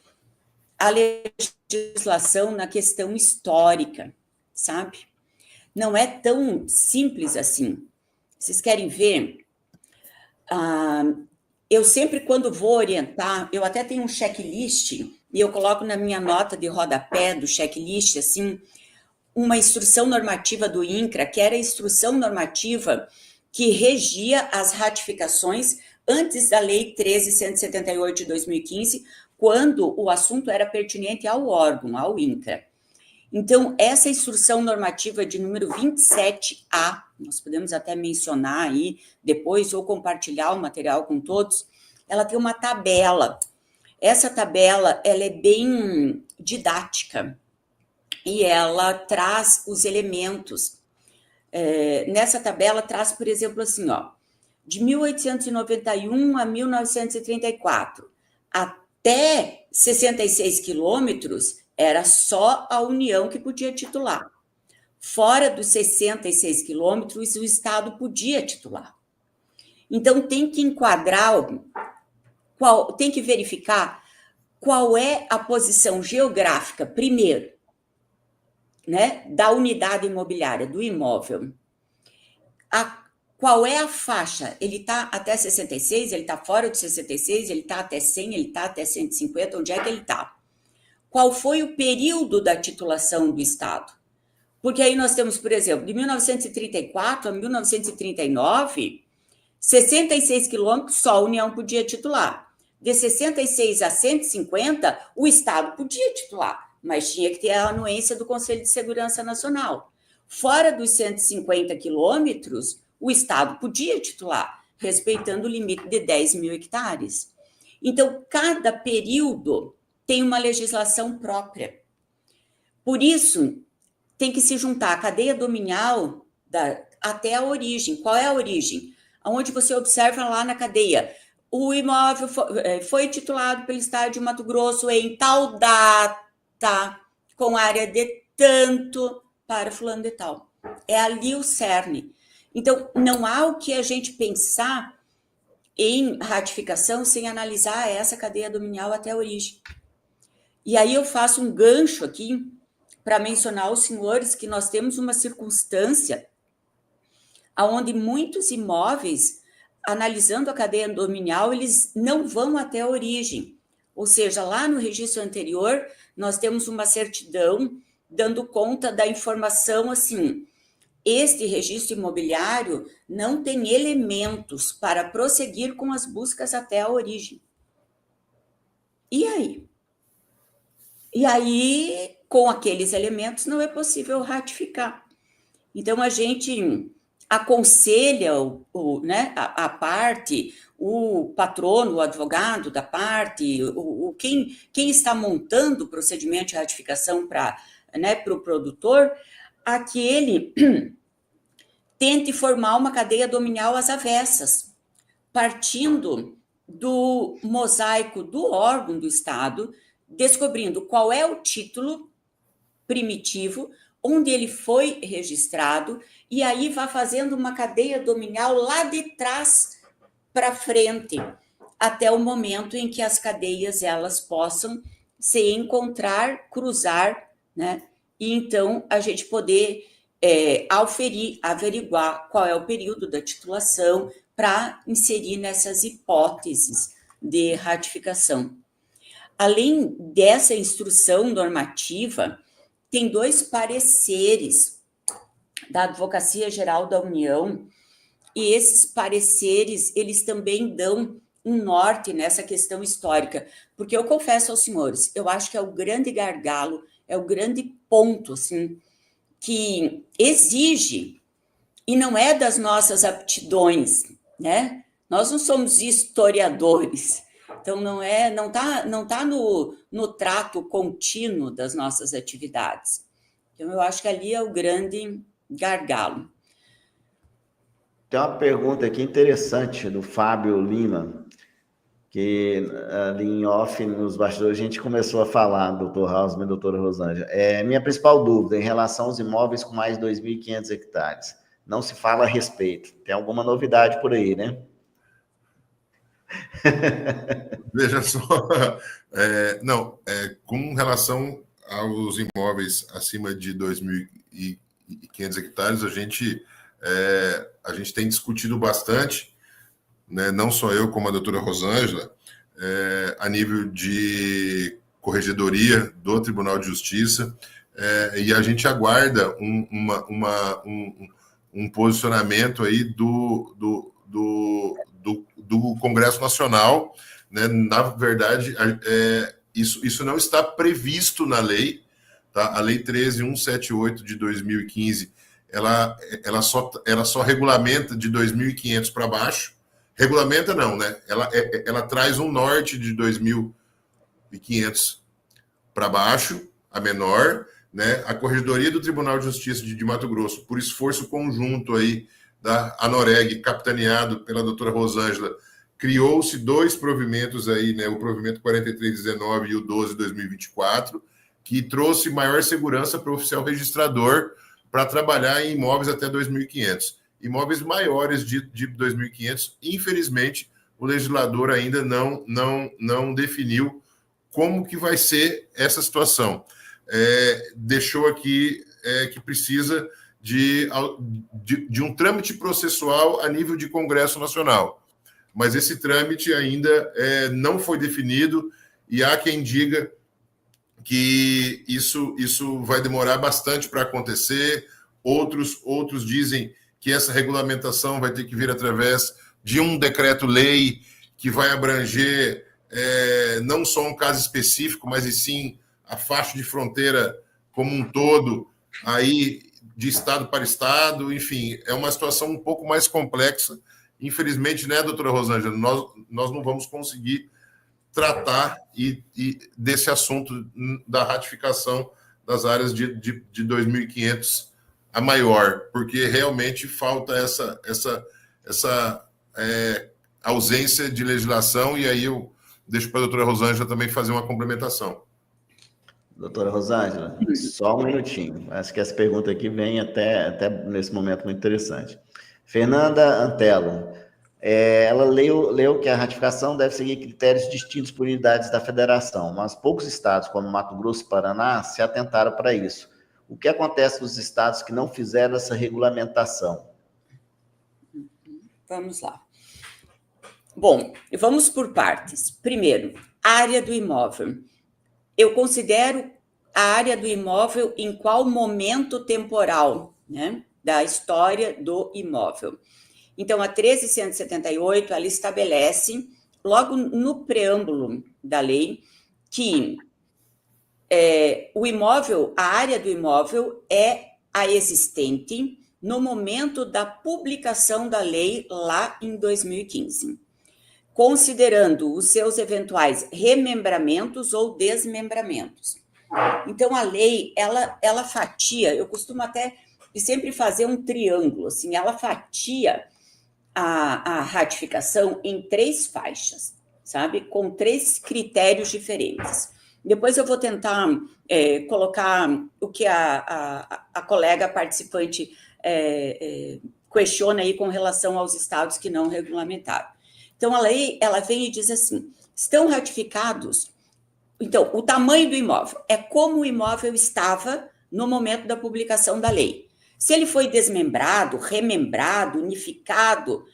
a legislação na questão histórica, sabe? Não é tão simples assim. Vocês querem ver? Eu sempre, quando vou orientar, eu até tenho um checklist, e eu coloco na minha nota de rodapé do checklist, assim, uma instrução normativa do INCRA, que era a instrução normativa que regia as ratificações antes da Lei 13.178 de 2015, quando o assunto era pertinente ao órgão, ao INCRA. Então, essa instrução normativa de número 27A, nós podemos até mencionar aí depois ou compartilhar o material com todos, ela tem uma tabela. Essa tabela, ela é bem didática e ela traz os elementos. Nessa tabela traz, por exemplo, assim, de 1891 a 1934, até 66 quilômetros, era só a União que podia titular. Fora dos 66 quilômetros, o Estado podia titular. Então, tem que enquadrar, tem que verificar qual é a posição geográfica, primeiro, né, da unidade imobiliária, do imóvel. Qual é a faixa? Ele está até 66, ele está fora de 66, ele está até 100, ele está até 150, onde é que ele está? Qual foi o período da titulação do Estado? Porque aí nós temos, por exemplo, de 1934 a 1939, 66 quilômetros só a União podia titular. De 66 a 150, o Estado podia titular, mas tinha que ter a anuência do Conselho de Segurança Nacional. Fora dos 150 quilômetros, o Estado podia titular, respeitando o limite de 10 mil hectares. Então, cada período tem uma legislação própria. Por isso, tem que se juntar a cadeia dominial até a origem. Qual é a origem? Onde você observa lá na cadeia, o imóvel foi titulado pelo Estado de Mato Grosso em tal data, com área de tanto para fulano de tal. É ali o cerne. Então, não há o que a gente pensar em ratificação sem analisar essa cadeia dominial até a origem. E aí eu faço um gancho aqui para mencionar aos senhores que nós temos uma circunstância onde muitos imóveis, analisando a cadeia dominial, eles não vão até a origem. Ou seja, lá no registro anterior, nós temos uma certidão dando conta da informação assim: este registro imobiliário não tem elementos para prosseguir com as buscas até a origem. E aí? E aí, com aqueles elementos, não é possível ratificar. Então, a gente aconselha né, a parte, o patrono, o advogado da parte, quem está montando o procedimento de ratificação para o produtor, a que ele tente formar uma cadeia dominial às avessas, partindo do mosaico do órgão do Estado, descobrindo qual é o título primitivo onde ele foi registrado, e aí vai fazendo uma cadeia dominial lá de trás para frente, até o momento em que as cadeias elas possam se encontrar, cruzar, né? E então a gente poder averiguar qual é o período da titulação para inserir nessas hipóteses de ratificação. Além dessa instrução normativa, tem 2 pareceres da Advocacia Geral da União, e esses pareceres, eles também dão um norte nessa questão histórica, porque eu confesso aos senhores, eu acho que é o grande gargalo, é o grande ponto, assim, que exige, e não é das nossas aptidões, né? Nós não somos historiadores, então não tá no trato contínuo das nossas atividades. Então, eu acho que ali é o grande gargalo. Tem uma pergunta aqui interessante do Fábio Lima, que ali em off, nos bastidores, a gente começou a falar, doutor Hausmann e doutora Rosângela. Minha principal dúvida em relação aos imóveis com mais de 2.500 hectares. Não se fala a respeito. Tem alguma novidade por aí, né? Veja só, com relação aos imóveis acima de 2.500 hectares, a gente tem discutido bastante, né, não só eu, como a doutora Rosângela, a nível de corregedoria do Tribunal de Justiça, e a gente aguarda um posicionamento aí do Congresso Nacional, né? Na verdade, isso não está previsto na lei, tá? A Lei 13.178 de 2015, ela só regulamenta de 2.500 para baixo. Regulamenta não, né? Ela traz um norte de 2.500 para baixo, a menor, né? A Corregedoria do Tribunal de Justiça de Mato Grosso, por esforço conjunto aí da ANOREG, capitaneado pela doutora Rosângela, criou-se 2 provimentos aí, né? O provimento 4319 e o 12/2024, que trouxe maior segurança para o oficial registrador para trabalhar em imóveis até 2.500. Imóveis maiores de 2.500, infelizmente, o legislador ainda não definiu como que vai ser essa situação. Deixou aqui que precisa de um trâmite processual a nível de Congresso Nacional. Mas esse trâmite ainda não foi definido, e há quem diga que isso vai demorar bastante para acontecer. Outros dizem que essa regulamentação vai ter que vir através de um decreto-lei que vai abranger não só um caso específico, mas e sim a faixa de fronteira como um todo, aí de estado para estado. Enfim, é uma situação um pouco mais complexa. Infelizmente, né, doutora Rosângela, nós não vamos conseguir tratar desse assunto da ratificação das áreas de 2.500 a maior, porque realmente falta essa ausência de legislação, e aí eu deixo para a doutora Rosângela também fazer uma complementação. Doutora Rosângela, só um minutinho. Acho que essa pergunta aqui vem até nesse momento muito interessante. Fernanda Antelo, ela leu que a ratificação deve seguir critérios distintos por unidades da federação, mas poucos estados, como Mato Grosso e Paraná, se atentaram para isso. O que acontece nos estados que não fizeram essa regulamentação? Vamos lá. Bom, vamos por partes. Primeiro, área do imóvel. Eu considero a área do imóvel em qual momento temporal, né, da história do imóvel. Então, a 13.178, ela estabelece, logo no preâmbulo da lei, que o imóvel, a área do imóvel é a existente no momento da publicação da lei lá em 2015, considerando os seus eventuais remembramentos ou desmembramentos. Então, a lei, ela fatia, eu costumo até sempre fazer um triângulo, assim, ela fatia a ratificação em 3 faixas, sabe? Com 3 critérios diferentes. Depois eu vou tentar colocar o que a colega participante questiona aí com relação aos estados que não regulamentaram. Então, a lei, ela vem e diz assim, estão ratificados... Então, o tamanho do imóvel é como o imóvel estava no momento da publicação da lei. Se ele foi desmembrado, remembrado, unificado,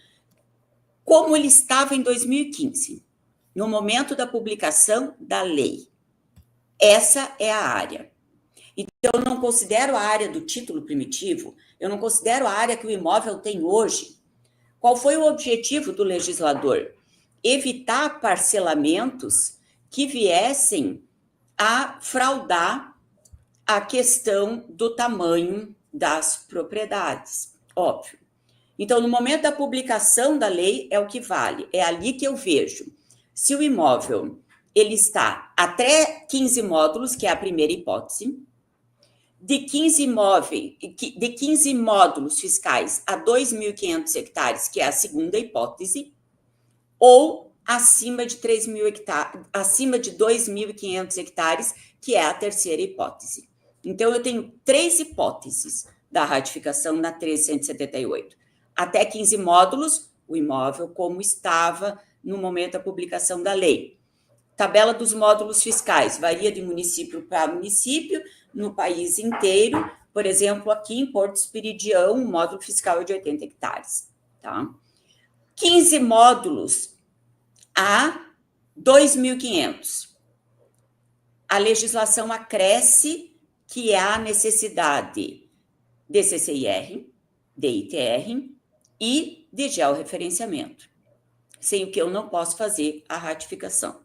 como ele estava em 2015, no momento da publicação da lei. Essa é a área. Então, eu não considero a área do título primitivo, eu não considero a área que o imóvel tem hoje. Qual foi o objetivo do legislador? Evitar parcelamentos que viessem a fraudar a questão do tamanho das propriedades, óbvio. Então, no momento da publicação da lei, é o que vale, é ali que eu vejo se o imóvel ele está até 15 módulos, que é a primeira hipótese, de 15 módulos fiscais a 2.500 hectares, que é a segunda hipótese, ou acima de 3.000 hectares, acima de 2.500 hectares, que é a terceira hipótese. Então, eu tenho 3 hipóteses da ratificação na 1378. Até 15 módulos, o imóvel como estava no momento da publicação da lei. Tabela dos módulos fiscais, varia de município para município, no país inteiro. Por exemplo, aqui em Porto Espiridião, o módulo fiscal é de 80 hectares. Tá? 15 módulos a 2.500. A legislação acresce que há necessidade de CCIR, de ITR e de georreferenciamento, sem o que eu não posso fazer a ratificação.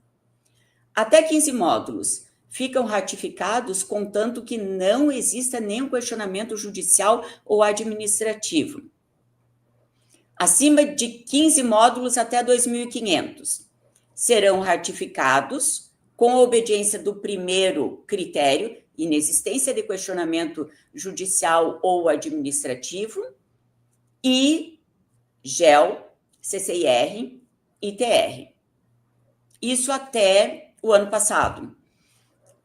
Até 15 módulos ficam ratificados, contanto que não exista nenhum questionamento judicial ou administrativo. Acima de 15 módulos até 2.500 serão ratificados com a obediência do primeiro critério, inexistência de questionamento judicial ou administrativo, e GEL, CCIR e TR. Isso até o ano passado,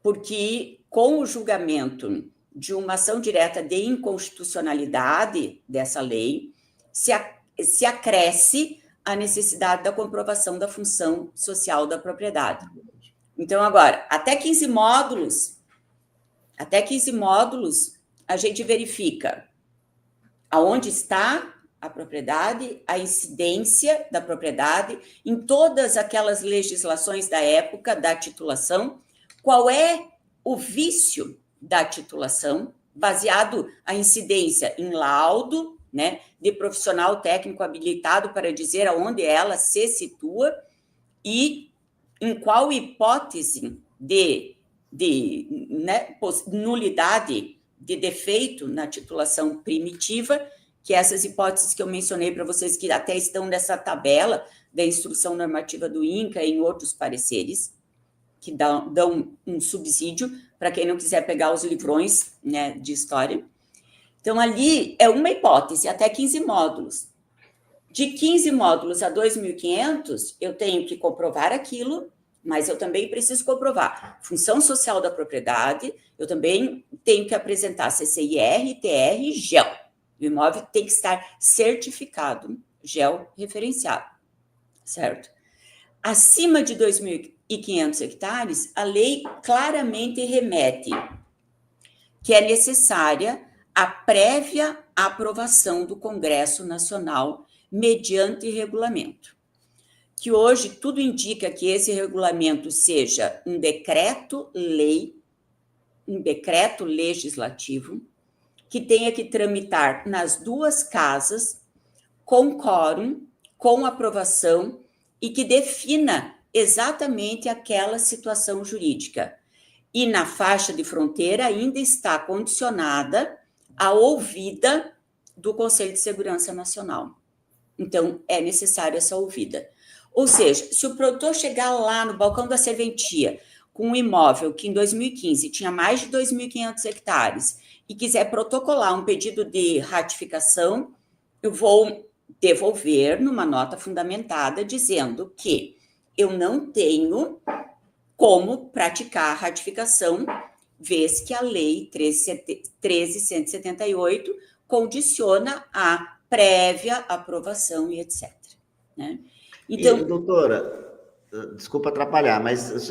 porque com o julgamento de uma ação direta de inconstitucionalidade dessa lei, se acresce a necessidade da comprovação da função social da propriedade. Então, agora, até 15 módulos, a gente verifica aonde está a propriedade, a incidência da propriedade, em todas aquelas legislações da época da titulação, qual é o vício da titulação, baseado a incidência em laudo, né, de profissional técnico habilitado para dizer aonde ela se situa e em qual hipótese de nulidade de defeito na titulação primitiva, que essas hipóteses que eu mencionei para vocês, que até estão nessa tabela da instrução normativa do INCA e em outros pareceres, que dão um subsídio para quem não quiser pegar os livrões, né, de história. Então, ali é uma hipótese, até 15 módulos. De 15 módulos a 2.500, eu tenho que comprovar aquilo, mas eu também preciso comprovar função social da propriedade, eu também tenho que apresentar CCIR, TR e GEL. O imóvel tem que estar certificado, GEL referenciado, certo? Acima de 2.500 hectares, a lei claramente remete que é necessária a prévia aprovação do Congresso Nacional mediante regulamento. Que hoje tudo indica que esse regulamento seja um decreto-lei, um decreto legislativo, que tenha que tramitar nas duas casas, com quórum, com aprovação, e que defina exatamente aquela situação jurídica. E na faixa de fronteira ainda está condicionada a ouvida do Conselho de Segurança Nacional. Então, é necessária essa ouvida. Ou seja, se o produtor chegar lá no balcão da serventia com um imóvel que em 2015 tinha mais de 2.500 hectares e quiser protocolar um pedido de ratificação, eu vou devolver numa nota fundamentada dizendo que eu não tenho como praticar a ratificação, vez que a Lei 13.178 condiciona a prévia aprovação e etc. Né? Então, e, doutora, desculpa atrapalhar, mas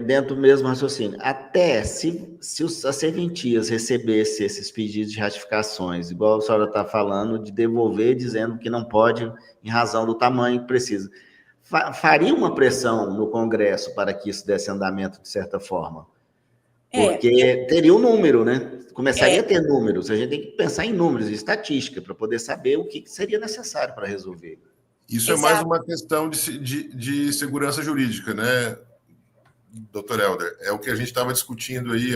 dentro do mesmo raciocínio, até se as serventias recebessem esses pedidos de ratificações, igual a senhora está falando, de devolver, dizendo que não pode, em razão do tamanho que precisa, faria uma pressão no Congresso para que isso desse andamento de certa forma? Porque teria um número, né? Começaria a ter números, a gente tem que pensar em números, em estatística, para poder saber o que seria necessário para resolver. Isso é mais uma questão de segurança jurídica, né, doutor Helder? É o que a gente estava discutindo aí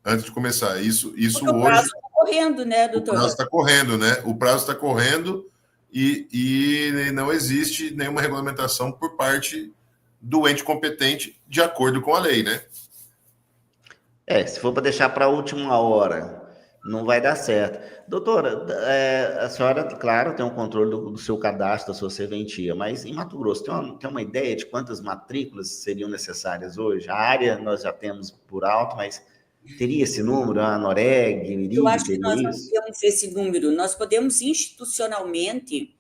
antes de começar. Isso hoje... O prazo está correndo, né, doutor? O prazo está correndo, né? O prazo está correndo e não existe nenhuma regulamentação por parte do ente competente de acordo com a lei, né? Se for para deixar para a última hora, não vai dar certo. Doutora, a senhora, claro, tem um controle do seu cadastro, da sua serventia, mas em Mato Grosso, tem uma ideia de quantas matrículas seriam necessárias hoje? A área nós já temos por alto, mas teria esse número? A Noreg, Iri, eu acho que nós não temos esse número. Nós podemos institucionalmente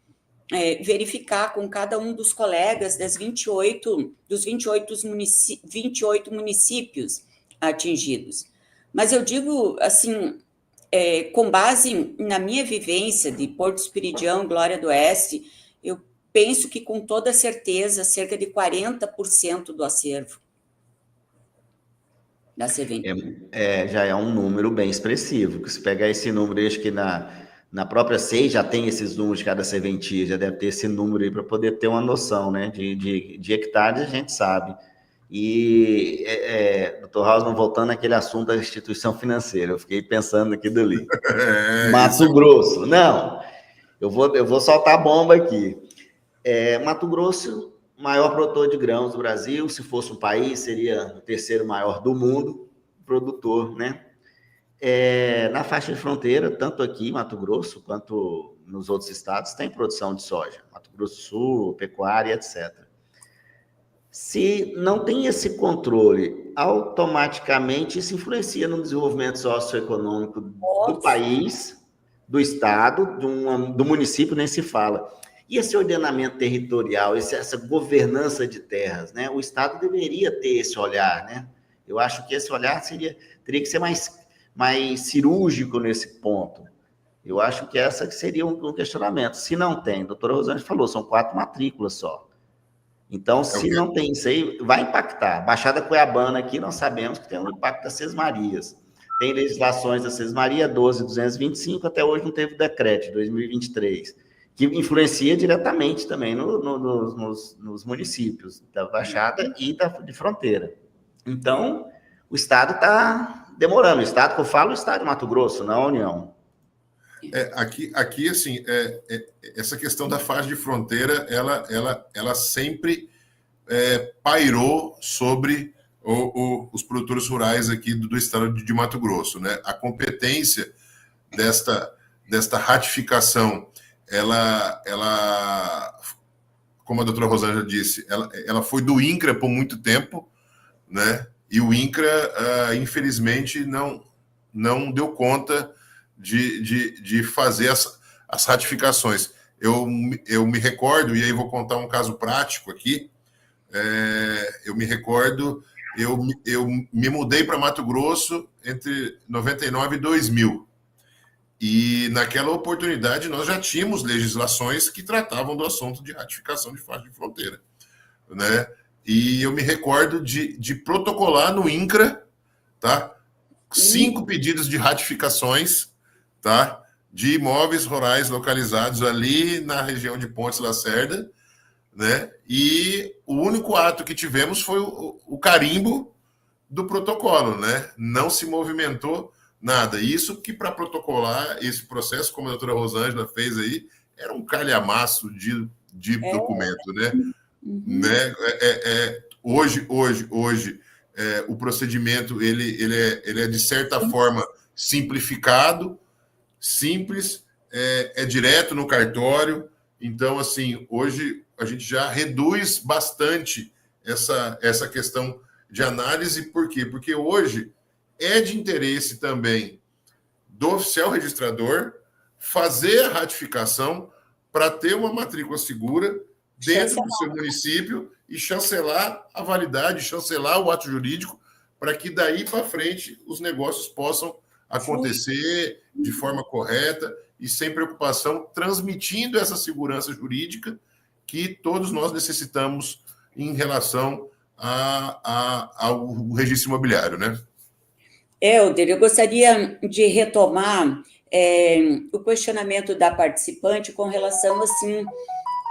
verificar com cada um dos colegas dos 28 municípios atingidos. Mas eu digo, assim, com base na minha vivência de Porto Esperidião, Glória do Oeste, eu penso que, com toda certeza, cerca de 40% do acervo da serventia. Já é um número bem expressivo. Se pegar esse número, acho que na própria SEI já tem esses números de cada serventia, já deve ter esse número aí para poder ter uma noção, né? De hectares a gente sabe. E, doutor Hausmann, voltando àquele assunto da instituição financeira, eu fiquei pensando aqui dali. Mato Grosso, não, eu vou soltar a bomba aqui. Mato Grosso, maior produtor de grãos do Brasil, se fosse um país, seria o terceiro maior do mundo, produtor, né? Na faixa de fronteira, tanto aqui em Mato Grosso, quanto nos outros estados, tem produção de soja. Mato Grosso do Sul, pecuária, etc. Se não tem esse controle, automaticamente isso influencia no desenvolvimento socioeconômico do país, do estado, do município, nem se fala. E esse ordenamento territorial, essa governança de terras, né? O estado deveria ter esse olhar, né? Eu acho que esse olhar teria que ser mais cirúrgico nesse ponto. Eu acho que essa seria um questionamento. Se não tem, a doutora Rosângela falou, são 4 matrículas só. Então, se não tem isso aí, vai impactar. Baixada Cuiabana aqui, nós sabemos que tem um impacto das Sesmarias. Tem legislações da Sesmaria 12.225, até hoje não teve decreto, de 2023, que influencia diretamente também nos municípios da Baixada e de fronteira. Então, o Estado está demorando. O Estado que eu falo, o Estado de Mato Grosso, não a União. Aqui assim, essa questão da faixa de fronteira, ela sempre pairou sobre os produtores rurais aqui do estado de Mato Grosso, né? A competência desta ratificação, ela, como a doutora Rosângela disse, ela foi do INCRA por muito tempo, né? E o INCRA, infelizmente, não deu conta de fazer as ratificações. Eu me recordo, e aí vou contar um caso prático aqui, eu me recordo, eu me mudei para Mato Grosso entre 99 e 2000, e naquela oportunidade nós já tínhamos legislações que tratavam do assunto de ratificação de faixa de fronteira, né? E eu me recordo de protocolar no INCRA, tá? 5 pedidos de ratificações, tá? De imóveis rurais localizados ali na região de Pontes Lacerda, né? E o único ato que tivemos foi o carimbo do protocolo, né? Não se movimentou nada. Isso que, para protocolar esse processo, como a doutora Rosângela fez aí, era um calhamaço de documento, né? Né? Hoje o procedimento ele é de certa forma simplificado, simples, é direto no cartório. Então, assim, hoje a gente já reduz bastante essa questão de análise. Por quê? Porque hoje é de interesse também do oficial registrador fazer a ratificação para ter uma matrícula segura dentro do seu município e chancelar a validade, chancelar o ato jurídico, para que daí para frente os negócios possam acontecer de forma correta e sem preocupação, transmitindo essa segurança jurídica que todos nós necessitamos em relação ao registro imobiliário, né? Helder, eu gostaria de retomar o questionamento da participante com relação, assim,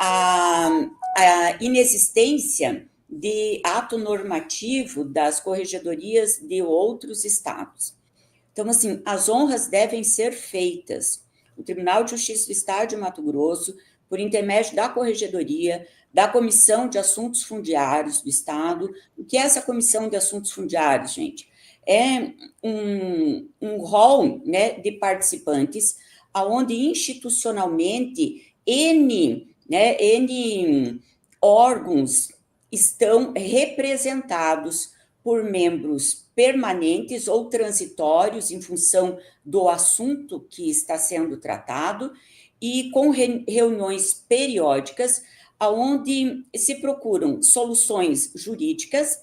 à inexistência de ato normativo das corregedorias de outros estados. Então, assim, as honras devem ser feitas. O Tribunal de Justiça do Estado de Mato Grosso, por intermédio da corregedoria, da Comissão de Assuntos Fundiários do Estado. O que é essa Comissão de Assuntos Fundiários, gente? É um rol, né, de participantes, onde institucionalmente N órgãos estão representados por membros permanentes ou transitórios em função do assunto que está sendo tratado e com reuniões periódicas onde se procuram soluções jurídicas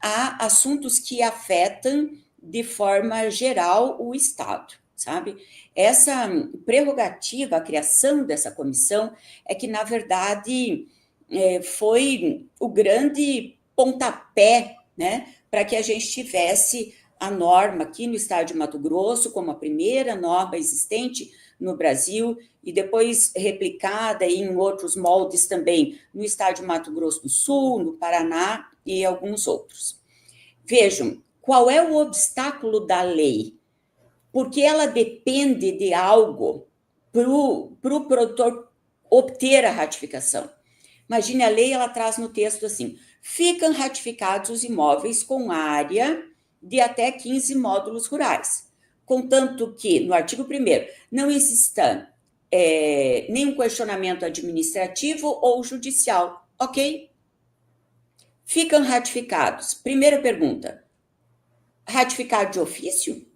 a assuntos que afetam de forma geral o Estado, sabe? Essa prerrogativa, a criação dessa comissão, é que, na verdade, foi o grande pontapé, né, para que a gente tivesse a norma aqui no Estado de Mato Grosso, como a primeira norma existente no Brasil, e depois replicada em outros moldes também no Estado de Mato Grosso do Sul, no Paraná e alguns outros. Vejam, qual é o obstáculo da lei? Porque ela depende de algo para o produtor obter a ratificação. Imagine, a lei, ela traz no texto assim: ficam ratificados os imóveis com área de até 15 módulos rurais, contanto que, no artigo 1º, não exista nenhum questionamento administrativo ou judicial, ok? Ficam ratificados. Primeira pergunta: ratificado de ofício?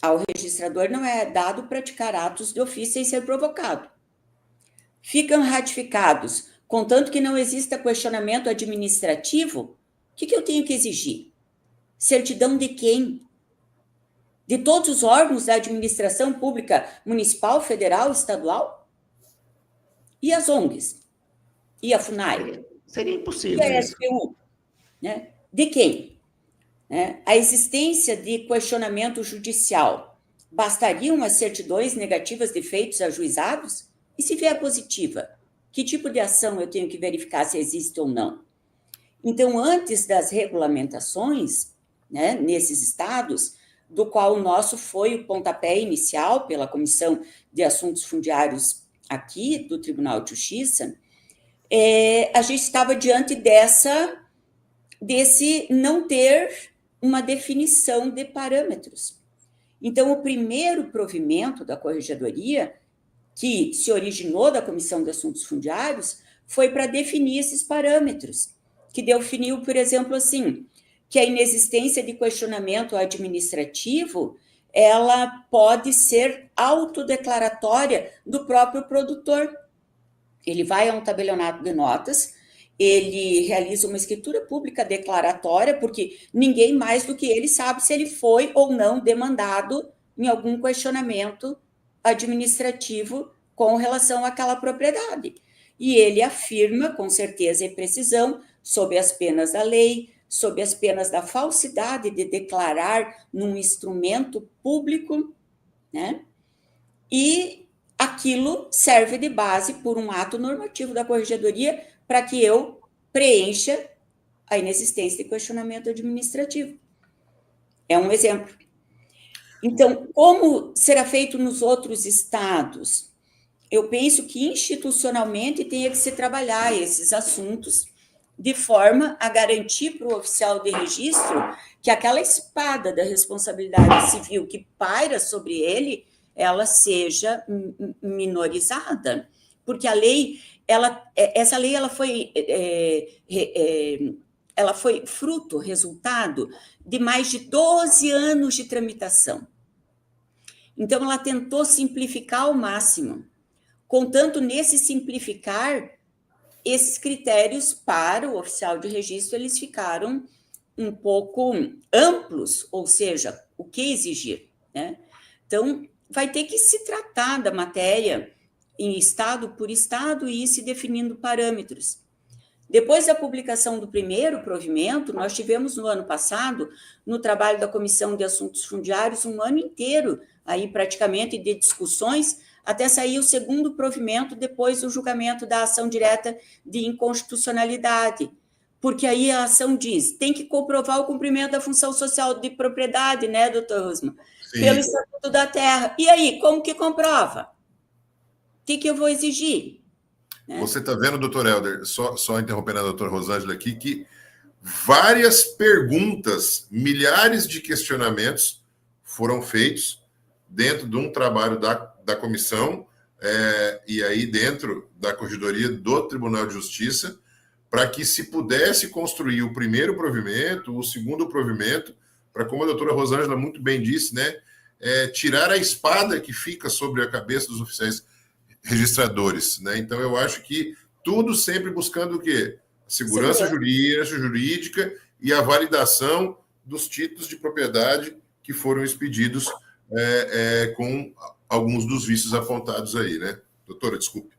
Ao registrador não é dado praticar atos de ofício sem ser provocado. Ficam ratificados, contanto que não exista questionamento administrativo. O que eu tenho que exigir? Certidão de quem? De todos os órgãos da administração pública municipal, federal, estadual? E as ONGs? E a FUNAI? Seria impossível. E a SPU? Né? De quem? A existência de questionamento judicial. Bastariam as certidões negativas de feitos ajuizados? E se vier positiva, que tipo de ação eu tenho que verificar se existe ou não? Então, antes das regulamentações, né, nesses estados, do qual o nosso foi o pontapé inicial pela Comissão de Assuntos Fundiários aqui do Tribunal de Justiça, a gente estava diante desse não ter uma definição de parâmetros. Então, o primeiro provimento da corregedoria, que se originou da Comissão de Assuntos Fundiários, foi para definir esses parâmetros, que definiu, por exemplo, assim, que a inexistência de questionamento administrativo, ela pode ser autodeclaratória do próprio produtor. Ele vai a um tabelionato de notas, ele realiza uma escritura pública declaratória, porque ninguém mais do que ele sabe se ele foi ou não demandado em algum questionamento administrativo com relação àquela propriedade. E ele afirma, com certeza e precisão, sob as penas da lei, sob as penas da falsidade de declarar num instrumento público, né? E aquilo serve de base por um ato normativo da corregedoria para que eu preencha a inexistência de questionamento administrativo. É um exemplo. Então, como será feito nos outros estados? Eu penso que institucionalmente tenha que se trabalhar esses assuntos de forma a garantir para o oficial de registro que aquela espada da responsabilidade civil que paira sobre ele, ela seja minorizada, porque a lei essa lei ela foi fruto, resultado de mais de 12 anos de tramitação. Então, ela tentou simplificar ao máximo. Contanto, nesse simplificar, esses critérios para o oficial de registro, eles ficaram um pouco amplos, ou seja, o que exigir, né? Então, vai ter que se tratar da matéria em estado por estado e ir se definindo parâmetros. Depois da publicação do primeiro provimento, nós tivemos no ano passado, no trabalho da Comissão de Assuntos Fundiários, um ano inteiro, aí praticamente de discussões, até sair o segundo provimento depois do julgamento da ação direta de inconstitucionalidade. Porque aí a ação diz, tem que comprovar o cumprimento da função social de propriedade, né, doutor Rosman? Pelo Estatuto da Terra. E aí, como que comprova? O que eu vou exigir? Você está vendo, doutor Helder, só interrompendo a doutora Rosângela aqui, que várias perguntas, milhares de questionamentos foram feitos dentro de um trabalho da comissão e aí dentro da Corregedoria do Tribunal de Justiça, para que se pudesse construir o primeiro provimento, o segundo provimento, para, como a doutora Rosângela muito bem disse, né, tirar a espada que fica sobre a cabeça dos oficiais registradores, né? Então, eu acho que tudo sempre buscando o quê? Segurança jurídica e a validação dos títulos de propriedade que foram expedidos com alguns dos vícios apontados aí, né? Doutora, desculpe.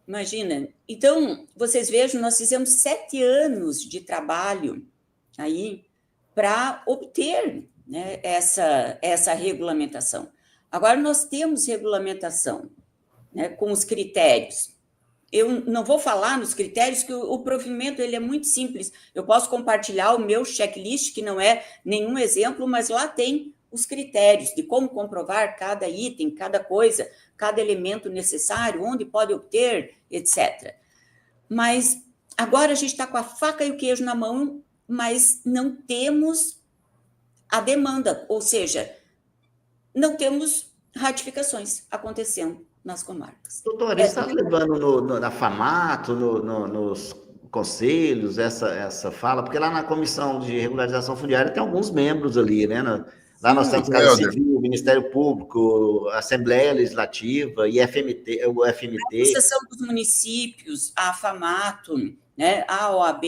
Imagina. Então, vocês vejam, nós fizemos 7 anos de trabalho aí para obter, né, essa regulamentação. Agora, nós temos regulamentação, né, com os critérios. Eu não vou falar nos critérios, que o provimento ele é muito simples. Eu posso compartilhar o meu checklist, que não é nenhum exemplo, mas lá tem os critérios de como comprovar cada item, cada coisa, cada elemento necessário, onde pode obter, etc. Mas agora a gente está com a faca e o queijo na mão, mas não temos a demanda, ou seja, não temos ratificações acontecendo nas comarcas. Doutora, está levando na FAMATO, nos conselhos, essa fala? Porque lá na Comissão de Regularização Fundiária tem alguns membros ali, né? Lá nós temos Casa Civil, Ministério Público, Assembleia Legislativa, IFMT, o FMT. A Associação dos Municípios, a FAMATO, né, a OAB,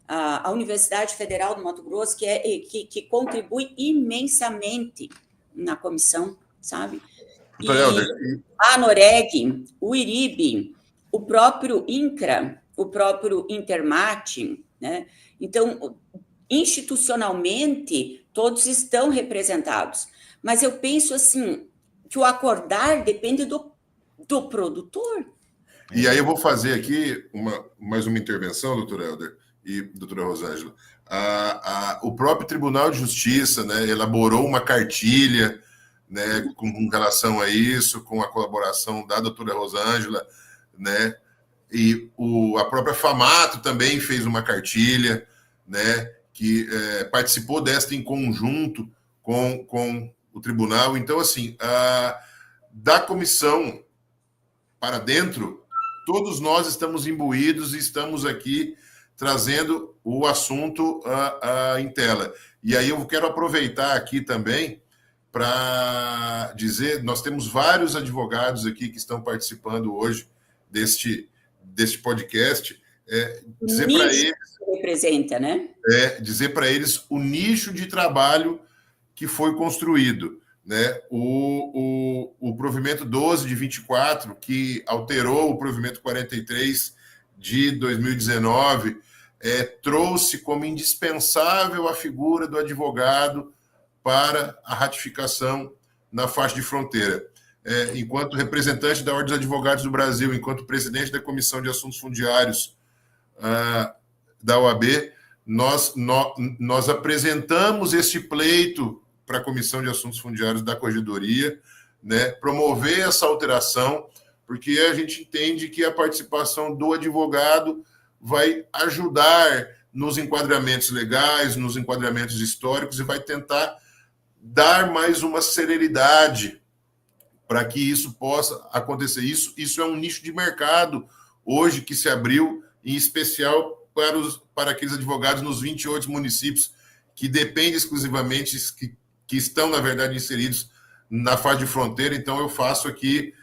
a Universidade Federal do Mato Grosso, que contribui imensamente na comissão, sabe? E a Noreg, o IRIB, o próprio INCRA, o próprio Intermate, né? Então, institucionalmente, todos estão representados. Mas eu penso assim, que o acordar depende do produtor. E aí eu vou fazer aqui mais uma intervenção, doutor Helder e doutora Rosângela. O próprio Tribunal de Justiça, né, elaborou uma cartilha, né, com relação a isso, com a colaboração da doutora Rosângela, né, e a própria FAMATO também fez uma cartilha, né, que participou desta em conjunto com o tribunal. Então, assim, da comissão para dentro, todos nós estamos imbuídos e estamos aqui trazendo o assunto em tela. E aí eu quero aproveitar aqui também para dizer, nós temos vários advogados aqui que estão participando hoje deste podcast, dizer para eles representa, né? Dizer para eles o nicho de trabalho que foi construído, né? O provimento 12 de 24, que alterou o provimento 43 de 2019, trouxe como indispensável a figura do advogado para a ratificação na faixa de fronteira. Enquanto representante da Ordem dos Advogados do Brasil, enquanto presidente da Comissão de Assuntos Fundiários da OAB, nós apresentamos este pleito para a Comissão de Assuntos Fundiários da Corregedoria, né, promover essa alteração, porque a gente entende que a participação do advogado vai ajudar nos enquadramentos legais, nos enquadramentos históricos, e vai tentar dar mais uma celeridade para que isso possa acontecer. Isso é um nicho de mercado hoje que se abriu, em especial para aqueles advogados nos 28 municípios que dependem exclusivamente, que estão, na verdade, inseridos na fase de fronteira. Então, eu faço aqui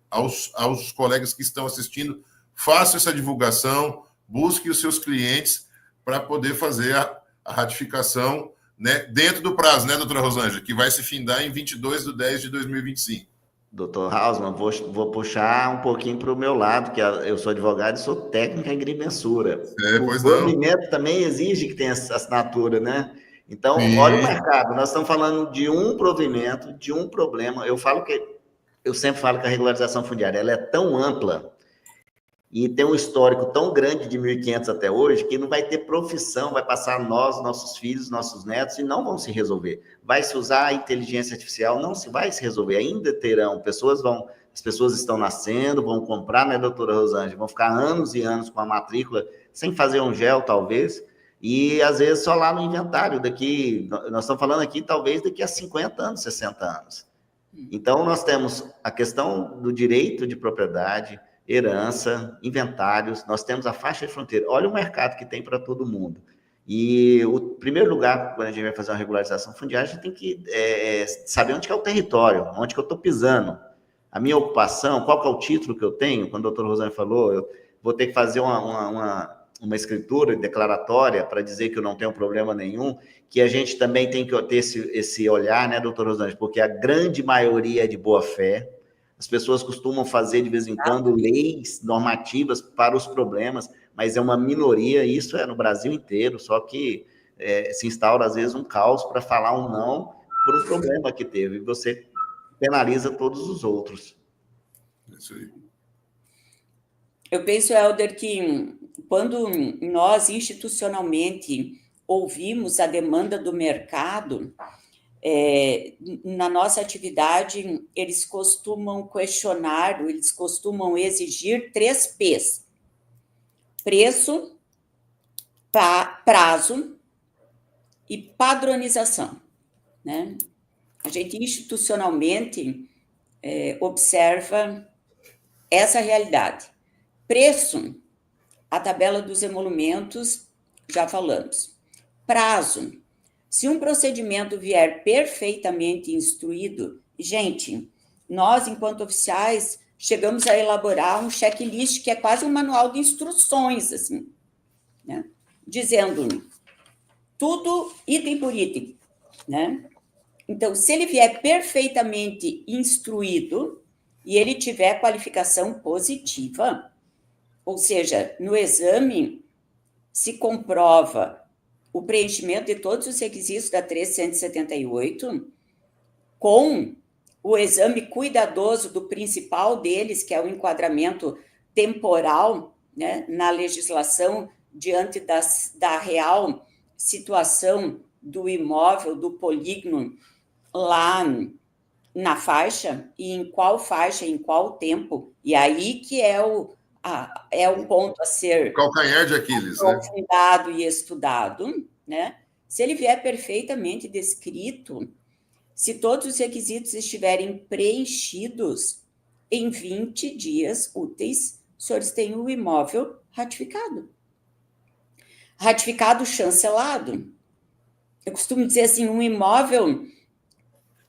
aos colegas que estão assistindo, façam essa divulgação, busquem os seus clientes para poder fazer a ratificação, né, dentro do prazo, né, doutora Rosângela, que vai se findar em 22/10/2025. Doutor Hausmann, vou puxar um pouquinho para o meu lado, que eu sou advogado e sou técnico em agrimensura. O provimento também exige que tenha essa assinatura, né? Então, olha o mercado, nós estamos falando de um provimento, de um problema. Eu sempre falo que a regularização fundiária ela é tão ampla e tem um histórico tão grande de 1500 até hoje, que não vai ter profissão, vai passar nossos filhos, nossos netos, e não vão se resolver. Vai se usar a inteligência artificial, não se vai se resolver, ainda terão, as pessoas estão nascendo, vão comprar, né, doutora Rosângela, vão ficar anos e anos com a matrícula, sem fazer um gel, talvez, e às vezes só lá no inventário, nós estamos falando aqui, talvez daqui a 50 anos, 60 anos. Então, nós temos a questão do direito de propriedade, herança, inventários, nós temos a faixa de fronteira. Olha o mercado que tem para todo mundo. E o primeiro lugar, quando a gente vai fazer uma regularização fundiária, a gente tem que saber onde que é o território, onde que eu estou pisando. A minha ocupação, qual que é o título que eu tenho? Quando o doutor Rosângela falou, eu vou ter que fazer uma escritura declaratória para dizer que eu não tenho problema nenhum, que a gente também tem que ter esse olhar, né, doutor Rosângela? Porque a grande maioria é de boa fé. As pessoas costumam fazer, de vez em quando, leis normativas para os problemas, mas é uma minoria, isso é no Brasil inteiro, só que se instaura, às vezes, um caos para falar um não por um problema que teve, e você penaliza todos os outros. Isso aí. Eu penso, Helder, que quando nós, institucionalmente, ouvimos a demanda do mercado, na nossa atividade, eles costumam questionar, eles costumam exigir 3 P's: preço, prazo e padronização, né? A gente institucionalmente observa essa realidade. Preço, a tabela dos emolumentos, já falamos. Prazo, se um procedimento vier perfeitamente instruído, gente, nós, enquanto oficiais, chegamos a elaborar um checklist que é quase um manual de instruções, assim, né? Dizendo tudo item por item, né? Então, se ele vier perfeitamente instruído e ele tiver qualificação positiva, ou seja, no exame se comprova o preenchimento de todos os requisitos da 1378, com o exame cuidadoso do principal deles, que é o enquadramento temporal, né, na legislação diante da real situação do imóvel, do polígono, lá na faixa, e em qual faixa, em qual tempo, e aí que é o ponto a ser calcanhar de Aquiles, aprofundado, né? E estudado, né? Se ele vier perfeitamente descrito, se todos os requisitos estiverem preenchidos, em 20 dias úteis, os senhores têm o imóvel ratificado. Ratificado, chancelado. Eu costumo dizer assim, um imóvel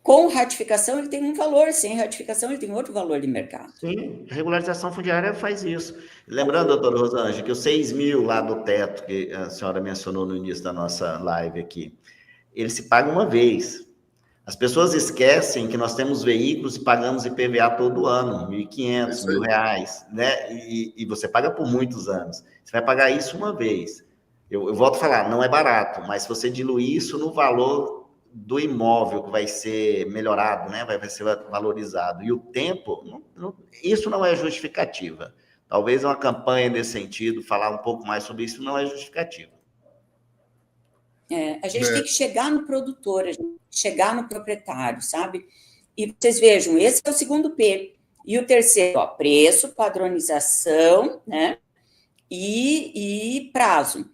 com ratificação, ele tem um valor, sem ratificação, ele tem outro valor de mercado. Sim, a regularização fundiária faz isso. Lembrando, doutora Rosângela, que os 6 mil lá do teto, que a senhora mencionou no início da nossa live aqui, ele se paga uma vez. As pessoas esquecem que nós temos veículos e pagamos IPVA todo ano, R$ 1.500, R$ 1.000, né? E você paga por muitos anos. Você vai pagar isso uma vez. Eu volto a falar, não é barato, mas se você diluir isso no valor do imóvel que vai ser melhorado, né? Vai ser valorizado. E o tempo, isso não é justificativa. Talvez uma campanha nesse sentido, falar um pouco mais sobre isso, não é justificativa. A gente tem que chegar no produtor, a gente tem que chegar no proprietário, sabe? E vocês vejam, esse é o segundo P. E o terceiro, preço, padronização, né? E prazo.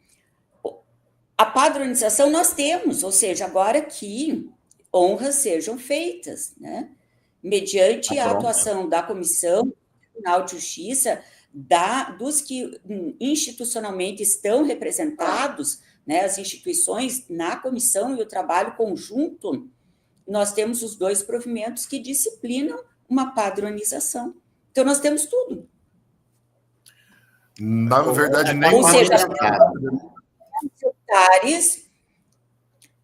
A padronização nós temos, ou seja, agora que honras sejam feitas, né? Mediante a atuação da comissão Tribunal de Justiça, dos que institucionalmente estão representados, né, as instituições na comissão e o trabalho conjunto, nós temos os 2 provimentos que disciplinam uma padronização. Então, nós temos tudo. Na verdade, nem... Ou seja, hectares,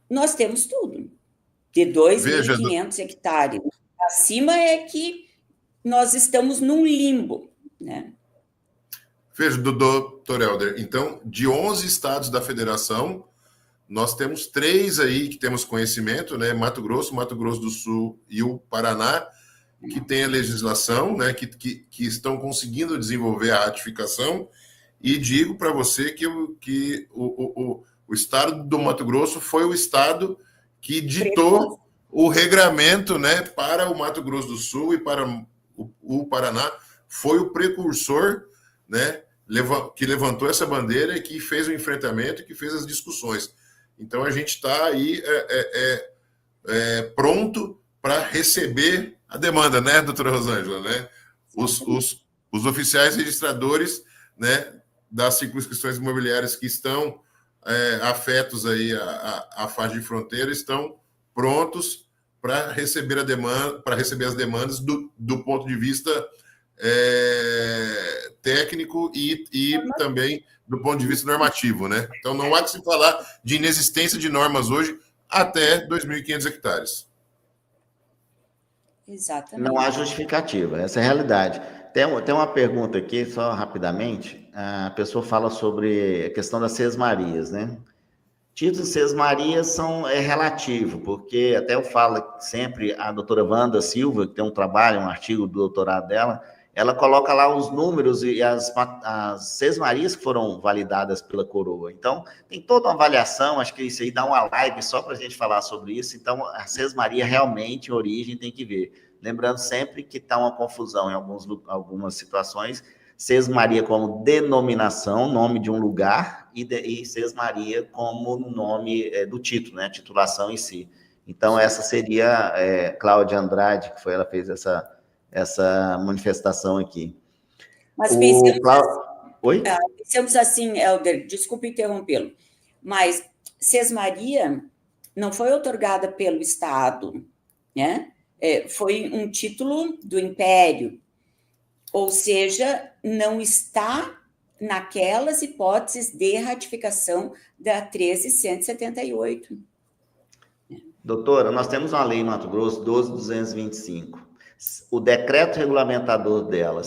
nós temos tudo. De 2.500 hectares. Acima é que nós estamos num limbo, né? Veja, doutor Helder, então, de 11 estados da federação, nós temos 3 aí que temos conhecimento, né? Mato Grosso do Sul e o Paraná, que tem a legislação, né? Que estão conseguindo desenvolver a ratificação. E digo para você que o estado do Mato Grosso foi o estado que ditou o regramento, né, para o Mato Grosso do Sul e para o Paraná, foi o precursor, né, que levantou essa bandeira e que fez o enfrentamento e que fez as discussões. Então, a gente está aí pronto para receber a demanda, né, doutora Rosângela? Né? Os oficiais registradores, né, das circunscrições imobiliárias que estão afetos aí à faixa de fronteira estão prontos para receber a demanda, para receber as demandas do ponto de vista técnico e também do ponto de vista normativo, né? Então não há que se falar de inexistência de normas hoje até 2.500 hectares. Exatamente. Não há justificativa, essa é a realidade. Tem uma pergunta aqui, só rapidamente. A pessoa fala sobre a questão das sesmarias, né? Títulos de sesmarias é relativo, porque até eu falo sempre, a doutora Wanda Silva, que tem um trabalho, um artigo do doutorado dela, ela coloca lá os números e as sesmarias que foram validadas pela coroa. Então, tem toda uma avaliação, acho que isso aí dá uma live só para a gente falar sobre isso. Então, a sesmaria realmente, origem, tem que ver. Lembrando sempre que está uma confusão em algumas situações, sesmaria como denominação, nome de um lugar, e sesmaria como nome do título, né, titulação em si. Então, essa seria Cláudia Andrade, que ela fez essa manifestação aqui. Mas pensamos assim, Helder, desculpe interrompê-lo, mas sesmaria não foi otorgada pelo Estado, né? Foi um título do Império, ou seja, não está naquelas hipóteses de ratificação da 13.178. Doutora, nós temos uma lei em Mato Grosso, 12.225. O decreto regulamentador dela,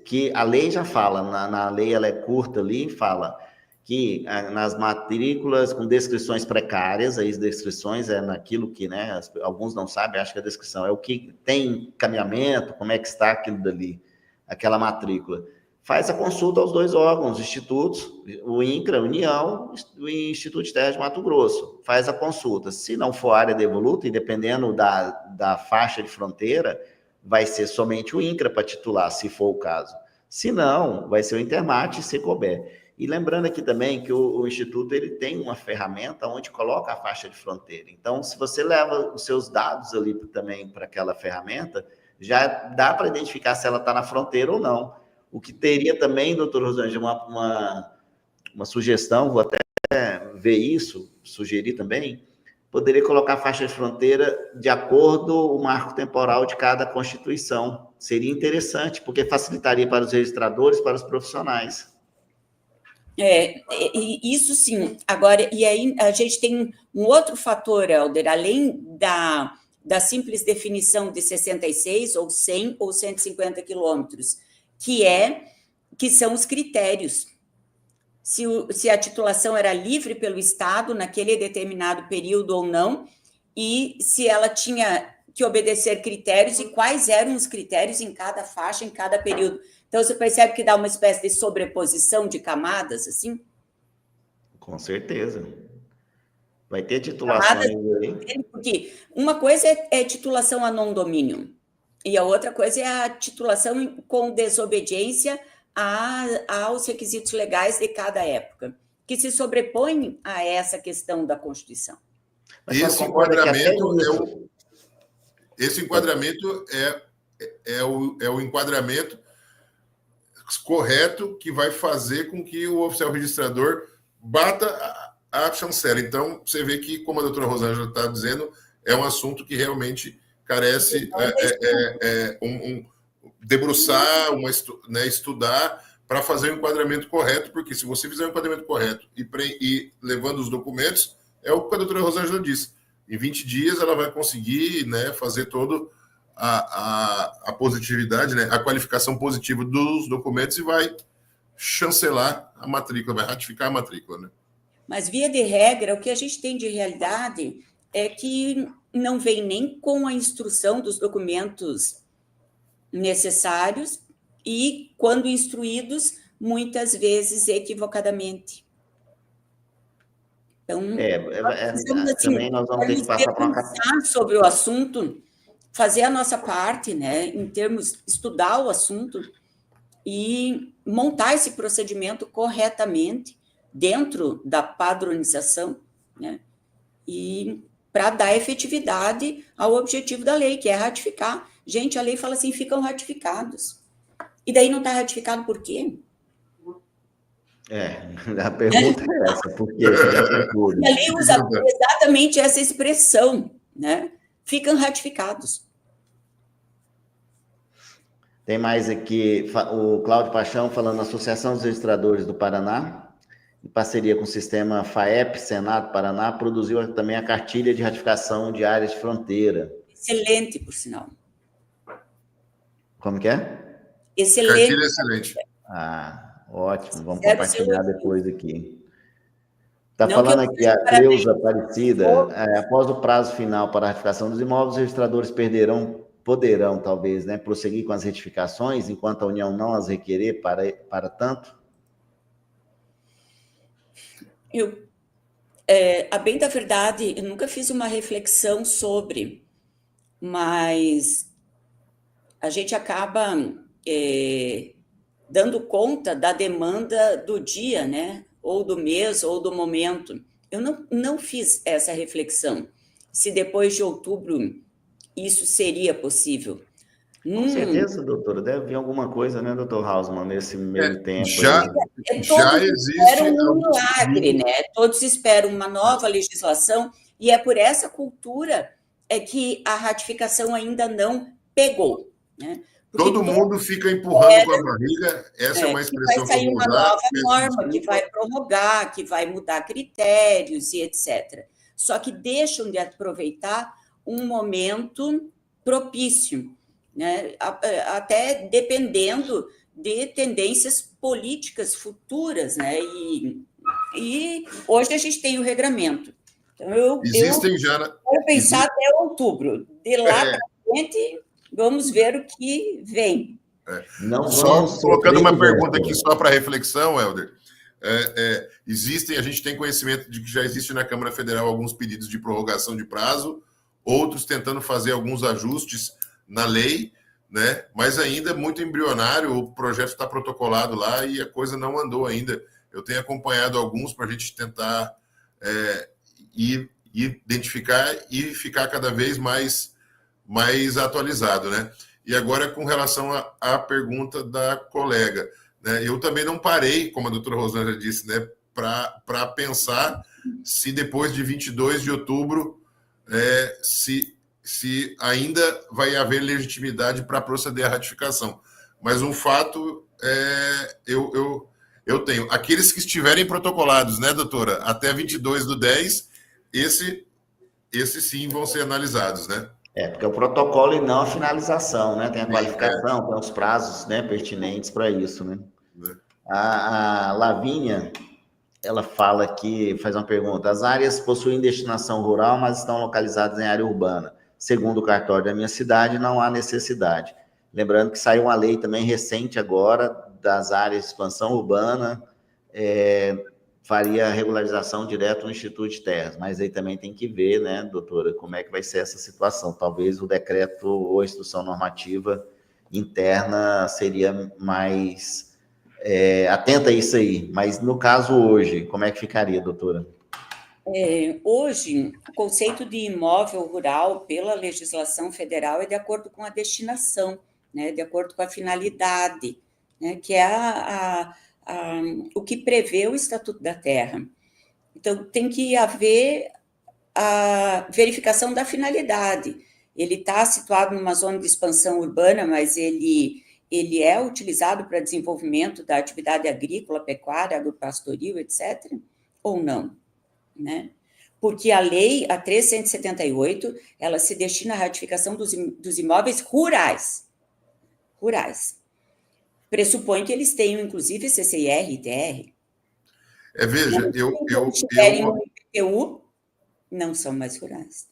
que a lei já fala, na lei ela é curta ali, fala que nas matrículas com descrições precárias, as descrições naquilo que, né, alguns não sabem, acho que a descrição é o que tem encaminhamento, como é que está aquilo dali, aquela matrícula. Faz a consulta aos 2 órgãos, institutos, o INCRA, União, e o Instituto de Terras de Mato Grosso. Faz a consulta. Se não for área devoluta, e dependendo da faixa de fronteira, vai ser somente o INCRA para titular, se for o caso. Se não, vai ser o Intermate, se couber. E lembrando aqui também que o Instituto ele tem uma ferramenta onde coloca a faixa de fronteira. Então, se você leva os seus dados ali também para aquela ferramenta, já dá para identificar se ela está na fronteira ou não. O que teria também, doutor Rosângela, uma sugestão, vou até ver isso, sugerir também, poderia colocar a faixa de fronteira de acordo com o marco temporal de cada Constituição. Seria interessante, porque facilitaria para os registradores, para os profissionais. Isso sim. Agora, e aí a gente tem um outro fator, Helder, além da simples definição de 66 ou 100 ou 150 quilômetros, que são os critérios. Se a titulação era livre pelo Estado naquele determinado período ou não, e se ela tinha que obedecer critérios e quais eram os critérios em cada faixa, em cada período. Então, você percebe que dá uma espécie de sobreposição de camadas, assim? Com certeza. Vai ter titulações aí. Porque uma coisa é titulação a non domínio, e a outra coisa é a titulação com desobediência aos requisitos legais de cada época, que se sobrepõem a essa questão da Constituição. Esse enquadramento é o enquadramento correto que vai fazer com que o oficial registrador bata a chancela. Então, você vê que, como a doutora Rosângela está dizendo, é um assunto que realmente carece debruçar, estudar para fazer o enquadramento correto, porque se você fizer o enquadramento correto e levando os documentos, é o que a doutora Rosângela disse. Em 20 dias ela vai conseguir, né, fazer todo a positividade, né, a qualificação positiva dos documentos e vai chancelar a matrícula, vai ratificar a matrícula, né? Mas, via de regra, o que a gente tem de realidade é que não vem nem com a instrução dos documentos necessários e, quando instruídos, muitas vezes equivocadamente. Então, também nós vamos ter que passar por uma... sobre o assunto, fazer a nossa parte, né, em termos, estudar o assunto e montar esse procedimento corretamente dentro da padronização, né, e para dar efetividade ao objetivo da lei, que é ratificar. Gente, a lei fala assim, ficam ratificados. E daí não está ratificado por quê? A pergunta é essa, por quê? E a lei usa exatamente essa expressão, né? Ficam ratificados. Tem mais aqui, o Cláudio Paixão falando, Associação dos Registradores do Paraná, em parceria com o sistema FAEP, Senado Paraná, produziu também a cartilha de ratificação de áreas de fronteira. Excelente, por sinal. Como que é? Excelente. Cartilha excelente. Ótimo, vamos compartilhar depois aqui. Está falando aqui a Cleusa Aparecida, após o prazo final para a ratificação dos imóveis, os registradores poderão, talvez, né, prosseguir com as retificações, enquanto a União não as requerer para tanto? A bem da verdade, eu nunca fiz uma reflexão sobre, mas a gente acaba dando conta da demanda do dia, né? Ou do mês, ou do momento. Eu não fiz essa reflexão, se depois de outubro isso seria possível. Com certeza, doutora, deve vir alguma coisa, né, doutor Hausmann, nesse meio tempo. Já existe. Esperam um milagre, né? Todos esperam uma nova legislação, e é por essa cultura que a ratificação ainda não pegou, né? Todo mundo fica empurrando com a barriga, essa é uma expressão que vai sair uma nova norma, que vai prorrogar, que vai mudar critérios e etc. Só que deixam de aproveitar um momento propício, né? Até dependendo de tendências políticas futuras, né? E hoje a gente tem o regramento. Então, eu quero pensar até outubro. De lá para frente, vamos ver o que vem. Só colocando uma pergunta aqui só para reflexão, Helder. A gente tem conhecimento de que já existe na Câmara Federal alguns pedidos de prorrogação de prazo, outros tentando fazer alguns ajustes na lei, né? Mas ainda muito embrionário, o projeto está protocolado lá e a coisa não andou ainda. Eu tenho acompanhado alguns para a gente tentar identificar e ficar cada vez mais atualizado, né? E agora, com relação à pergunta da colega, né? Eu também não parei, como a doutora Rosângela disse, né, para pensar se depois de 22 de outubro, se ainda vai haver legitimidade para proceder à ratificação. Mas um fato eu tenho. Aqueles que estiverem protocolados, né, doutora, até 22/10, esse sim vão ser analisados, né? Porque é o protocolo e não a finalização, né? Tem a qualificação, tem os prazos, né, pertinentes para isso, né? A Lavínia, ela fala aqui, faz uma pergunta. As áreas possuem destinação rural, mas estão localizadas em área urbana. Segundo o cartório da minha cidade, não há necessidade. Lembrando que saiu uma lei também recente agora das áreas de expansão urbana, faria a regularização direto no Instituto de Terras, mas aí também tem que ver, né, doutora, como é que vai ser essa situação. Talvez o decreto ou a instrução normativa interna seria mais atenta a isso aí. Mas no caso hoje, como é que ficaria, doutora? Hoje, o conceito de imóvel rural pela legislação federal é de acordo com a destinação, né, de acordo com a finalidade né, que é o que prevê o Estatuto da Terra. Então, tem que haver a verificação da finalidade. Ele está situado numa zona de expansão urbana, mas ele é utilizado para desenvolvimento da atividade agrícola, pecuária, agropastoril, etc., ou não, né? Porque a lei, a 3.178, ela se destina à ratificação dos imóveis rurais. Pressupõe que eles tenham, inclusive, CCIR e ITR. Veja, se tiverem um IPTU, não são mais rurais.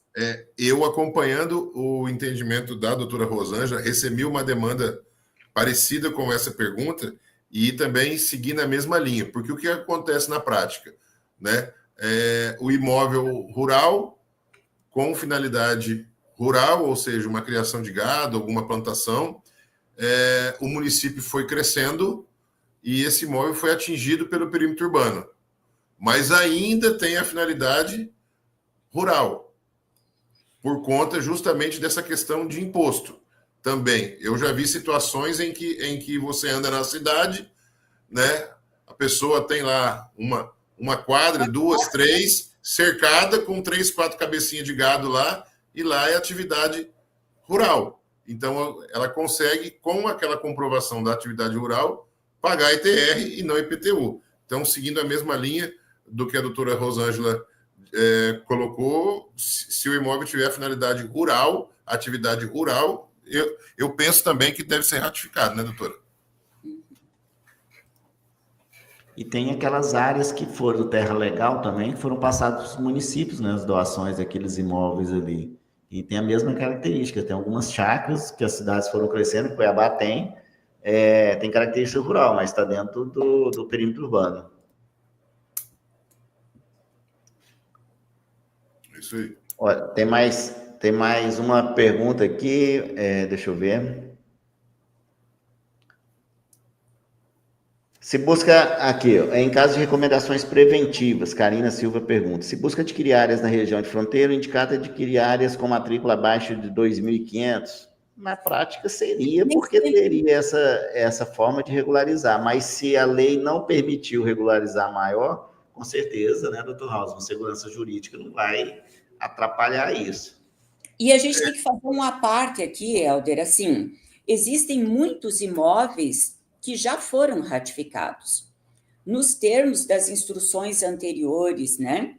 Eu, acompanhando o entendimento da doutora Rosângela, recebi uma demanda parecida com essa pergunta e também segui na mesma linha, porque o que acontece na prática, né? O imóvel rural com finalidade rural, ou seja, uma criação de gado, alguma plantação, o município foi crescendo e esse imóvel foi atingido pelo perímetro urbano, mas ainda tem a finalidade rural, por conta justamente dessa questão de imposto. Também, eu já vi situações em que você anda na cidade, né? A pessoa tem lá uma quadra, 2, 3, cercada com 3, 4 cabecinhas de gado lá, e lá é atividade rural. Então, ela consegue, com aquela comprovação da atividade rural, pagar ITR e não IPTU. Então, seguindo a mesma linha do que a doutora Rosângela colocou, se o imóvel tiver finalidade rural, atividade rural, eu penso também que deve ser ratificado, né, doutora? E tem aquelas áreas que foram do terra legal também, que foram passadas para os municípios, né, as doações daqueles imóveis ali. E tem a mesma característica, tem algumas chácaras que as cidades foram crescendo, Cuiabá tem característica rural, mas está dentro do perímetro urbano. Isso aí. Olha, tem mais uma pergunta aqui, deixa eu ver. Se busca aqui, em caso de recomendações preventivas, Karina Silva pergunta, se busca adquirir áreas na região de fronteira, o indicado é adquirir áreas com matrícula abaixo de 2.500? Na prática seria, porque teria essa forma de regularizar, mas se a lei não permitiu regularizar maior, com certeza, né, doutor Hausmann, segurança jurídica não vai atrapalhar isso. E a gente tem que fazer uma parte aqui, Helder, assim, existem muitos imóveis que já foram ratificados, nos termos das instruções anteriores, né?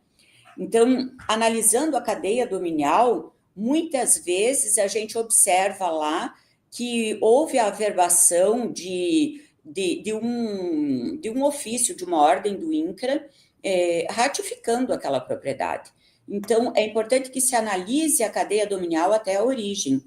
Então, analisando a cadeia dominial, muitas vezes a gente observa lá que houve a averbação de um ofício, de uma ordem do INCRA, ratificando aquela propriedade. Então, é importante que se analise a cadeia dominial até a origem.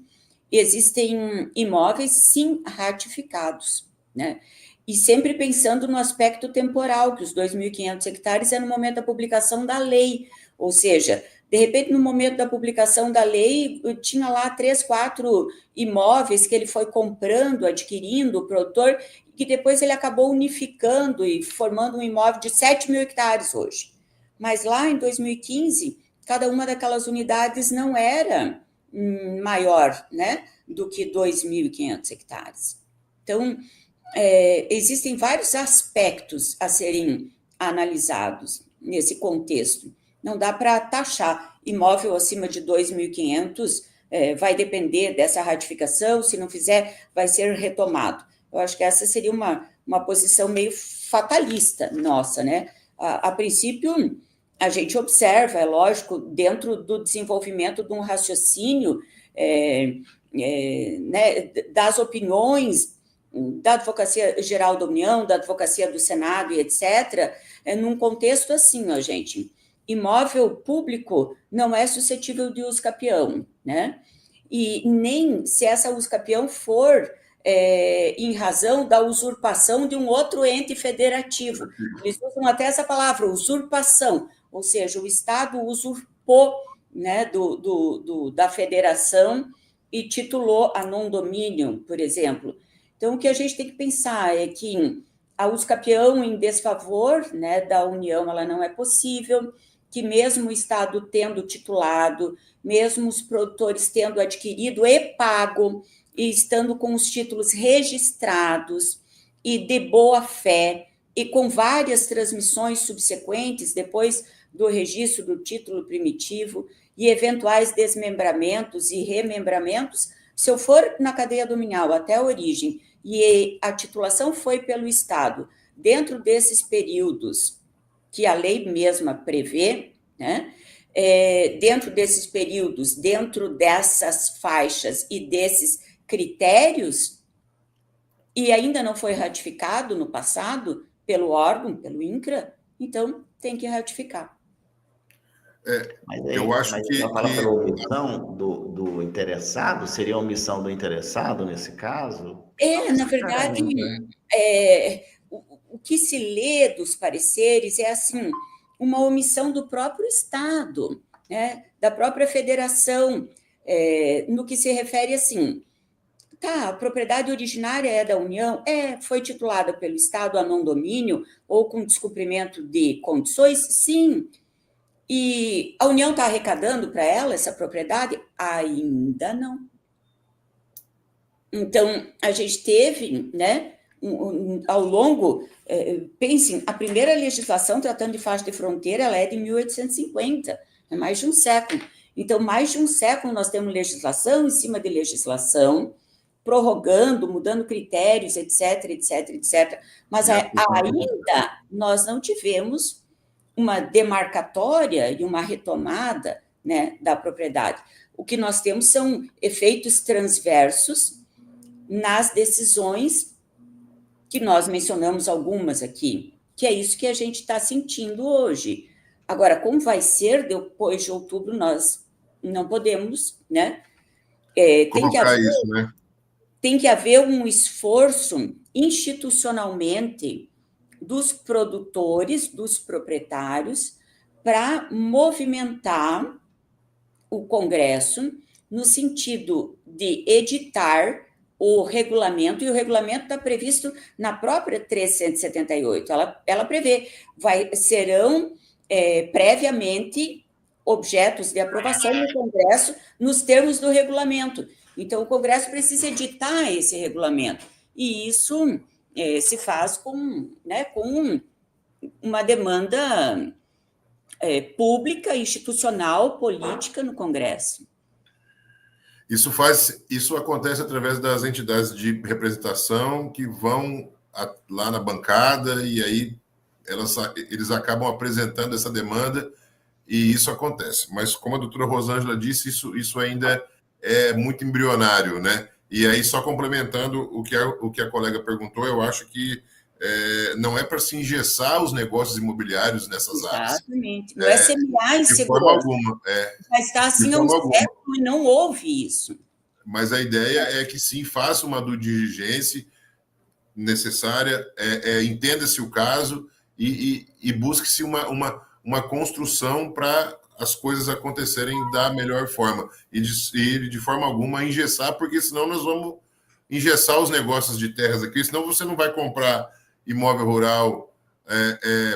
Existem imóveis, sim, ratificados, né? E sempre pensando no aspecto temporal, que os 2.500 hectares é no momento da publicação da lei, ou seja, de repente, no momento da publicação da lei, tinha lá 3, 4 imóveis que ele foi comprando, adquirindo, o produtor, que depois ele acabou unificando e formando um imóvel de 7.000 hectares hoje. Mas lá em 2015, cada uma daquelas unidades não era maior, né, do que 2.500 hectares. Então, existem vários aspectos a serem analisados nesse contexto. Não dá para taxar imóvel acima de 2.500, vai depender dessa ratificação, se não fizer, vai ser retomado. Eu acho que essa seria uma posição meio fatalista nossa, né? A princípio, a gente observa, é lógico, dentro do desenvolvimento de um raciocínio, né, das opiniões da Advocacia Geral da União, da Advocacia do Senado e etc., num contexto assim, ó, gente, imóvel público não é suscetível de uso capião, né? E nem se essa uso capião for em razão da usurpação de um outro ente federativo. Eles usam até essa palavra, usurpação, ou seja, o Estado usurpou, né, da federação e titulou a non domínio, por exemplo. Então, o que a gente tem que pensar é que a uso capião em desfavor, né, da União, ela não é possível, que mesmo o Estado tendo titulado, mesmo os produtores tendo adquirido e pago, e estando com os títulos registrados, e de boa fé, e com várias transmissões subsequentes, depois do registro do título primitivo, e eventuais desmembramentos e remembramentos, se eu for na cadeia dominial até a origem, e a titulação foi pelo Estado, dentro desses períodos que a lei mesma prevê, né? Dentro desses períodos, dentro dessas faixas e desses critérios, e ainda não foi ratificado no passado pelo órgão, pelo INCRA, então tem que ratificar. Eu acho que fala pela omissão do interessado, seria a omissão do interessado nesse caso? Na verdade, o que se lê dos pareceres é assim, uma omissão do próprio Estado, né, da própria federação, no que se refere assim, a propriedade originária é da União, foi titulada pelo Estado a não domínio ou com descumprimento de condições, sim. E a União está arrecadando para ela essa propriedade? Ainda não. Então, a gente teve, né, ao longo, pensem, a primeira legislação tratando de faixa de fronteira, ela é de 1850, é mais de um século. Então, mais de um século nós temos legislação em cima de legislação, prorrogando, mudando critérios, etc, etc, etc. Mas ainda nós não tivemos uma demarcatória e uma retomada, né, da propriedade. O que nós temos são efeitos transversos nas decisões que nós mencionamos algumas aqui, que é isso que a gente está sentindo hoje. Agora, como vai ser depois de outubro, nós não podemos, né? Tem que haver um esforço institucionalmente dos produtores, dos proprietários, para movimentar o Congresso no sentido de editar o regulamento, e o regulamento está previsto na própria 378. Ela prevê, serão previamente objetos de aprovação no Congresso nos termos do regulamento. Então, o Congresso precisa editar esse regulamento, e isso se faz com uma demanda pública, institucional, política no Congresso. Isso acontece através das entidades de representação que vão lá na bancada e aí eles acabam apresentando essa demanda e isso acontece. Mas, como a doutora Rosângela disse, isso ainda é muito embrionário, né? E aí, só complementando o que a colega perguntou, eu acho que não é para se engessar os negócios imobiliários nessas áreas. Exatamente. Não é semear insegurança. De forma alguma. Mas está assim há um século e não houve isso. Mas a ideia é que sim, faça uma due diligência necessária, entenda-se o caso e busque-se uma construção para as coisas acontecerem da melhor forma e de forma alguma engessar, porque senão nós vamos engessar os negócios de terras aqui, senão você não vai comprar imóvel rural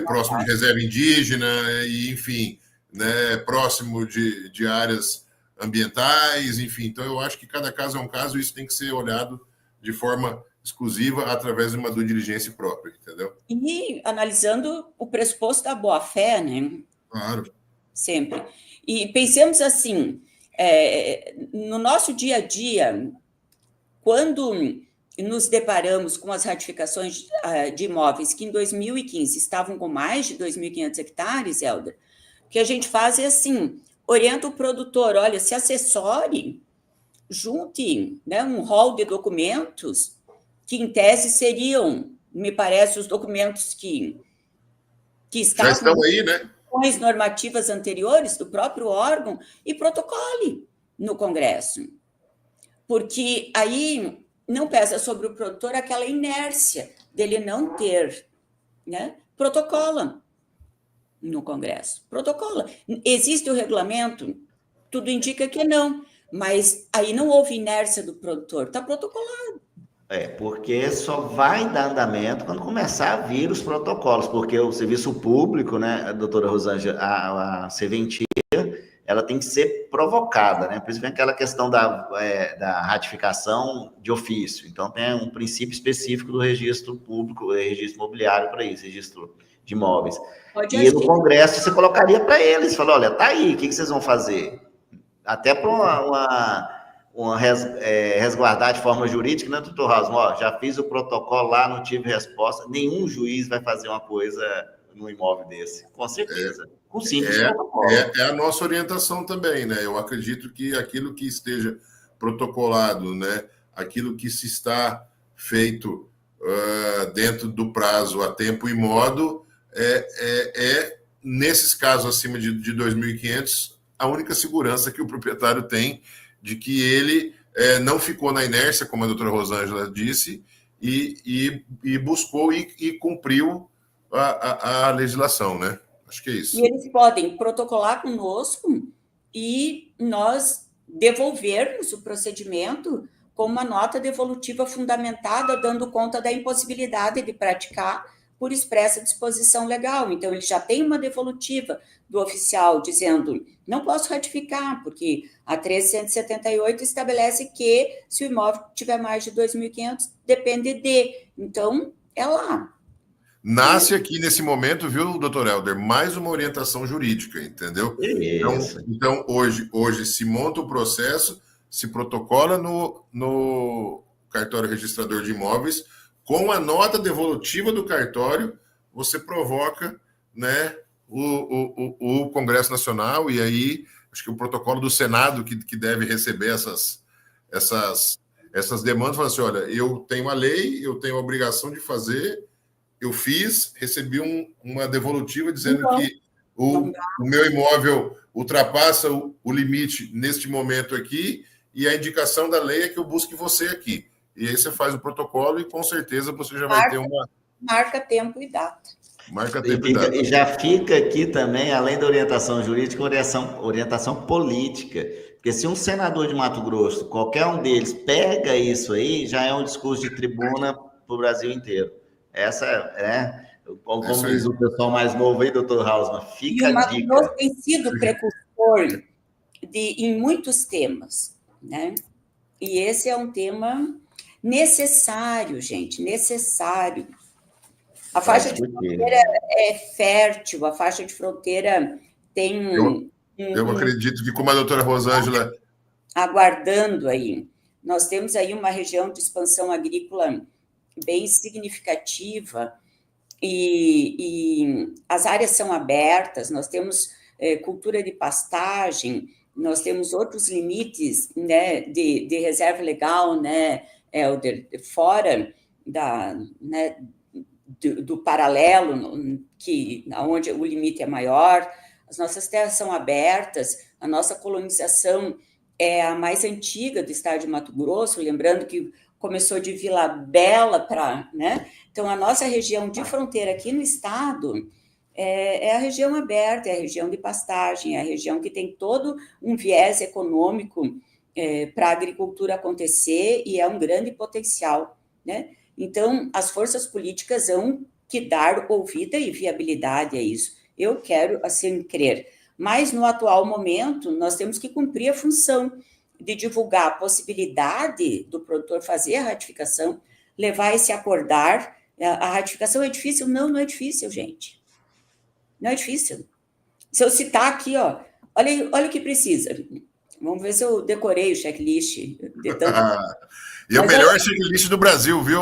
próximo de reserva indígena, e enfim, né, próximo de áreas ambientais, enfim. Então, eu acho que cada caso é um caso e isso tem que ser olhado de forma exclusiva através de uma due diligência própria, entendeu? E analisando o pressuposto da boa-fé, né? Claro. Sempre. E pensemos assim, no nosso dia a dia, quando nos deparamos com as ratificações de imóveis que em 2015 estavam com mais de 2.500 hectares, Helder, o que a gente faz é assim, orienta o produtor, olha, se assessore, junte, né, um rol de documentos que, em tese, seriam, me parece, os documentos que estavam... Já estão aí, né? Normativas anteriores do próprio órgão e protocole no Congresso. Porque aí não pesa sobre o produtor aquela inércia dele não ter, né? Protocola no Congresso. Protocola. Existe o regulamento? Tudo indica que não, mas aí não houve inércia do produtor, está protocolado. Porque só vai dar andamento quando começar a vir os protocolos, porque o serviço público, né, doutora Rosângela, a serventia, ela tem que ser provocada, né? Por isso vem aquela questão da ratificação de ofício. Então, tem um princípio específico do registro público, registro imobiliário para isso, registro de imóveis. E no Congresso você colocaria para eles, falou, olha, tá aí, o que vocês vão fazer? Até para resguardar de forma jurídica, né, doutor Rasmo? Já fiz o protocolo lá, não tive resposta. Nenhum juiz vai fazer uma coisa no imóvel desse, com certeza. Com simples protocolo. É a nossa orientação também, né? Eu acredito que aquilo que esteja protocolado, né? Aquilo que se está feito dentro do prazo, a tempo e modo, nesses casos acima de 2.500, a única segurança que o proprietário tem de que ele não ficou na inércia, como a doutora Rosângela disse, e buscou e cumpriu a legislação, né? Acho que é isso. E eles podem protocolar conosco e nós devolvermos o procedimento com uma nota devolutiva fundamentada, dando conta da impossibilidade de praticar por expressa disposição legal. Então, ele já tem uma devolutiva do oficial dizendo, não posso ratificar, porque a 1378 estabelece que se o imóvel tiver mais de 2.500, depende de. Então, é lá. Nasce aqui nesse momento, viu, doutor Helder, mais uma orientação jurídica, entendeu? Então hoje se monta o processo, se protocola no cartório registrador de imóveis, com a nota devolutiva do cartório, você provoca, né, o Congresso Nacional, e aí acho que o protocolo do Senado que deve receber essas demandas, fala assim, olha, eu tenho a lei, eu tenho a obrigação de fazer, eu fiz, recebi uma devolutiva dizendo que o meu imóvel ultrapassa o limite neste momento aqui, e a indicação da lei é que eu busque você aqui. E aí você faz o protocolo e com certeza você já vai ter uma... Marca tempo e data. Marca tempo e data. E já fica aqui também, além da orientação jurídica, orientação política. Porque se um senador de Mato Grosso, qualquer um deles, pega isso aí, já é um discurso de tribuna para o Brasil inteiro. Essa como diz o pessoal mais novo aí, doutor Hausmann, fica a dica. E o Mato Grosso tem sido precursor em muitos temas, né? E esse é um tema necessário, gente, necessário. A faixa de fronteira é fértil, a faixa de fronteira tem eu acredito que, como a doutora Rosângela... Aguardando aí. Nós temos aí uma região de expansão agrícola bem significativa e as áreas são abertas, nós temos cultura de pastagem, nós temos outros limites, né, de reserva legal, né, Helder, fora do paralelo, onde o limite é maior. As nossas terras são abertas, a nossa colonização é a mais antiga do estado de Mato Grosso, lembrando que começou de Vila Bela para... né? Então, a nossa região de fronteira aqui no estado é a região aberta, é a região de pastagem, é a região que tem todo um viés econômico para a agricultura acontecer e é um grande potencial, né? Então, as forças políticas vão que dar ouvida e viabilidade a isso. Eu quero, assim, crer. Mas, no atual momento, nós temos que cumprir a função de divulgar a possibilidade do produtor fazer a ratificação, levar esse acordar. A ratificação é difícil? Não, não é difícil, gente. Não é difícil. Se eu citar aqui, ó, olha o que precisa. Vamos ver se eu decorei o checklist. De tanto... E é o melhor checklist do Brasil, viu?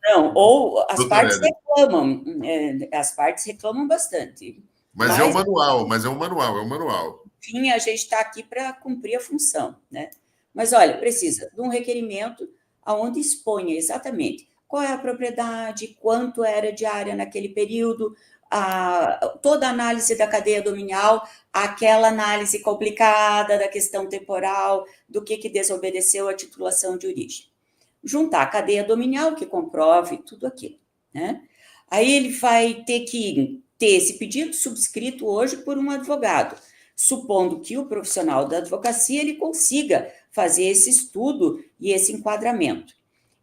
Não, ou as partes reclamam. As partes reclamam bastante. Mas é um manual. Enfim, a gente está aqui para cumprir a função, né? Mas, olha, precisa de um requerimento onde exponha exatamente qual é a propriedade, quanto era de área naquele período, toda a análise da cadeia dominial, aquela análise complicada da questão temporal, do que desobedeceu à titulação de origem. Juntar a cadeia dominial, que comprove tudo aquilo, né? Aí ele vai ter que ter esse pedido subscrito hoje por um advogado, supondo que o profissional da advocacia ele consiga fazer esse estudo e esse enquadramento.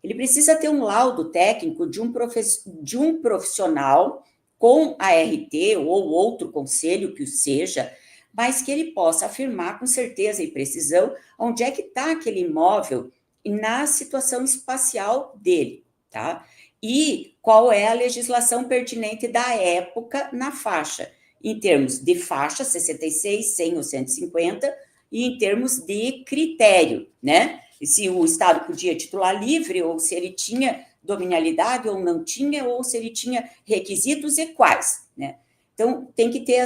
Ele precisa ter um laudo técnico de um profissional com a RT ou outro conselho que o seja, mas que ele possa afirmar com certeza e precisão onde é que está aquele imóvel na situação espacial dele, tá? E qual é a legislação pertinente da época na faixa, em termos de faixa 66, 100 ou 150, e em termos de critério, né? Se o Estado podia titular livre, ou se ele tinha dominialidade ou não tinha, ou se ele tinha requisitos e quais, né? Então, tem que ter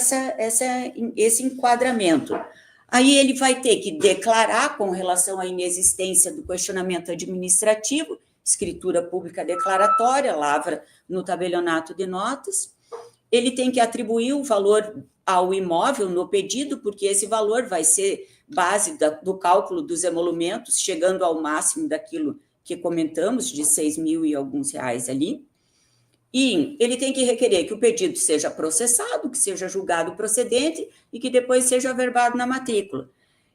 esse enquadramento. Aí ele vai ter que declarar com relação à inexistência do questionamento administrativo, escritura pública declaratória, lavra no tabelionato de notas. Ele tem que atribuir o valor ao imóvel no pedido, porque esse valor vai ser base do cálculo dos emolumentos, chegando ao máximo daquilo que comentamos, de 6 mil e alguns reais ali. E ele tem que requerer que o pedido seja processado, que seja julgado procedente e que depois seja averbado na matrícula.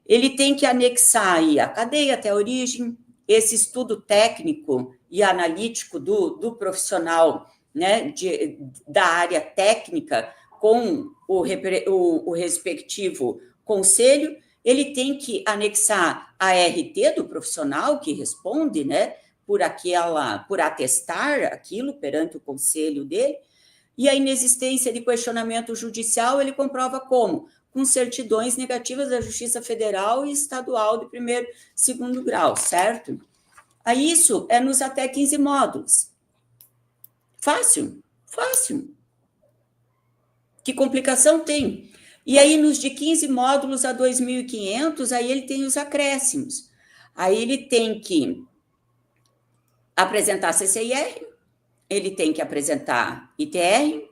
Ele tem que anexar aí a cadeia até a origem, esse estudo técnico e analítico do profissional, né, da área técnica com o respectivo conselho. Ele tem que anexar a RT do profissional que responde, né, por atestar aquilo perante o conselho dele, e a inexistência de questionamento judicial ele comprova como? Com certidões negativas da Justiça Federal e Estadual de primeiro, segundo grau, certo? Aí isso é nos até 15 módulos. Fácil, fácil. Que complicação tem? E aí, nos de 15 módulos a 2.500, aí ele tem os acréscimos. Aí ele tem que apresentar CCIR, ele tem que apresentar ITR,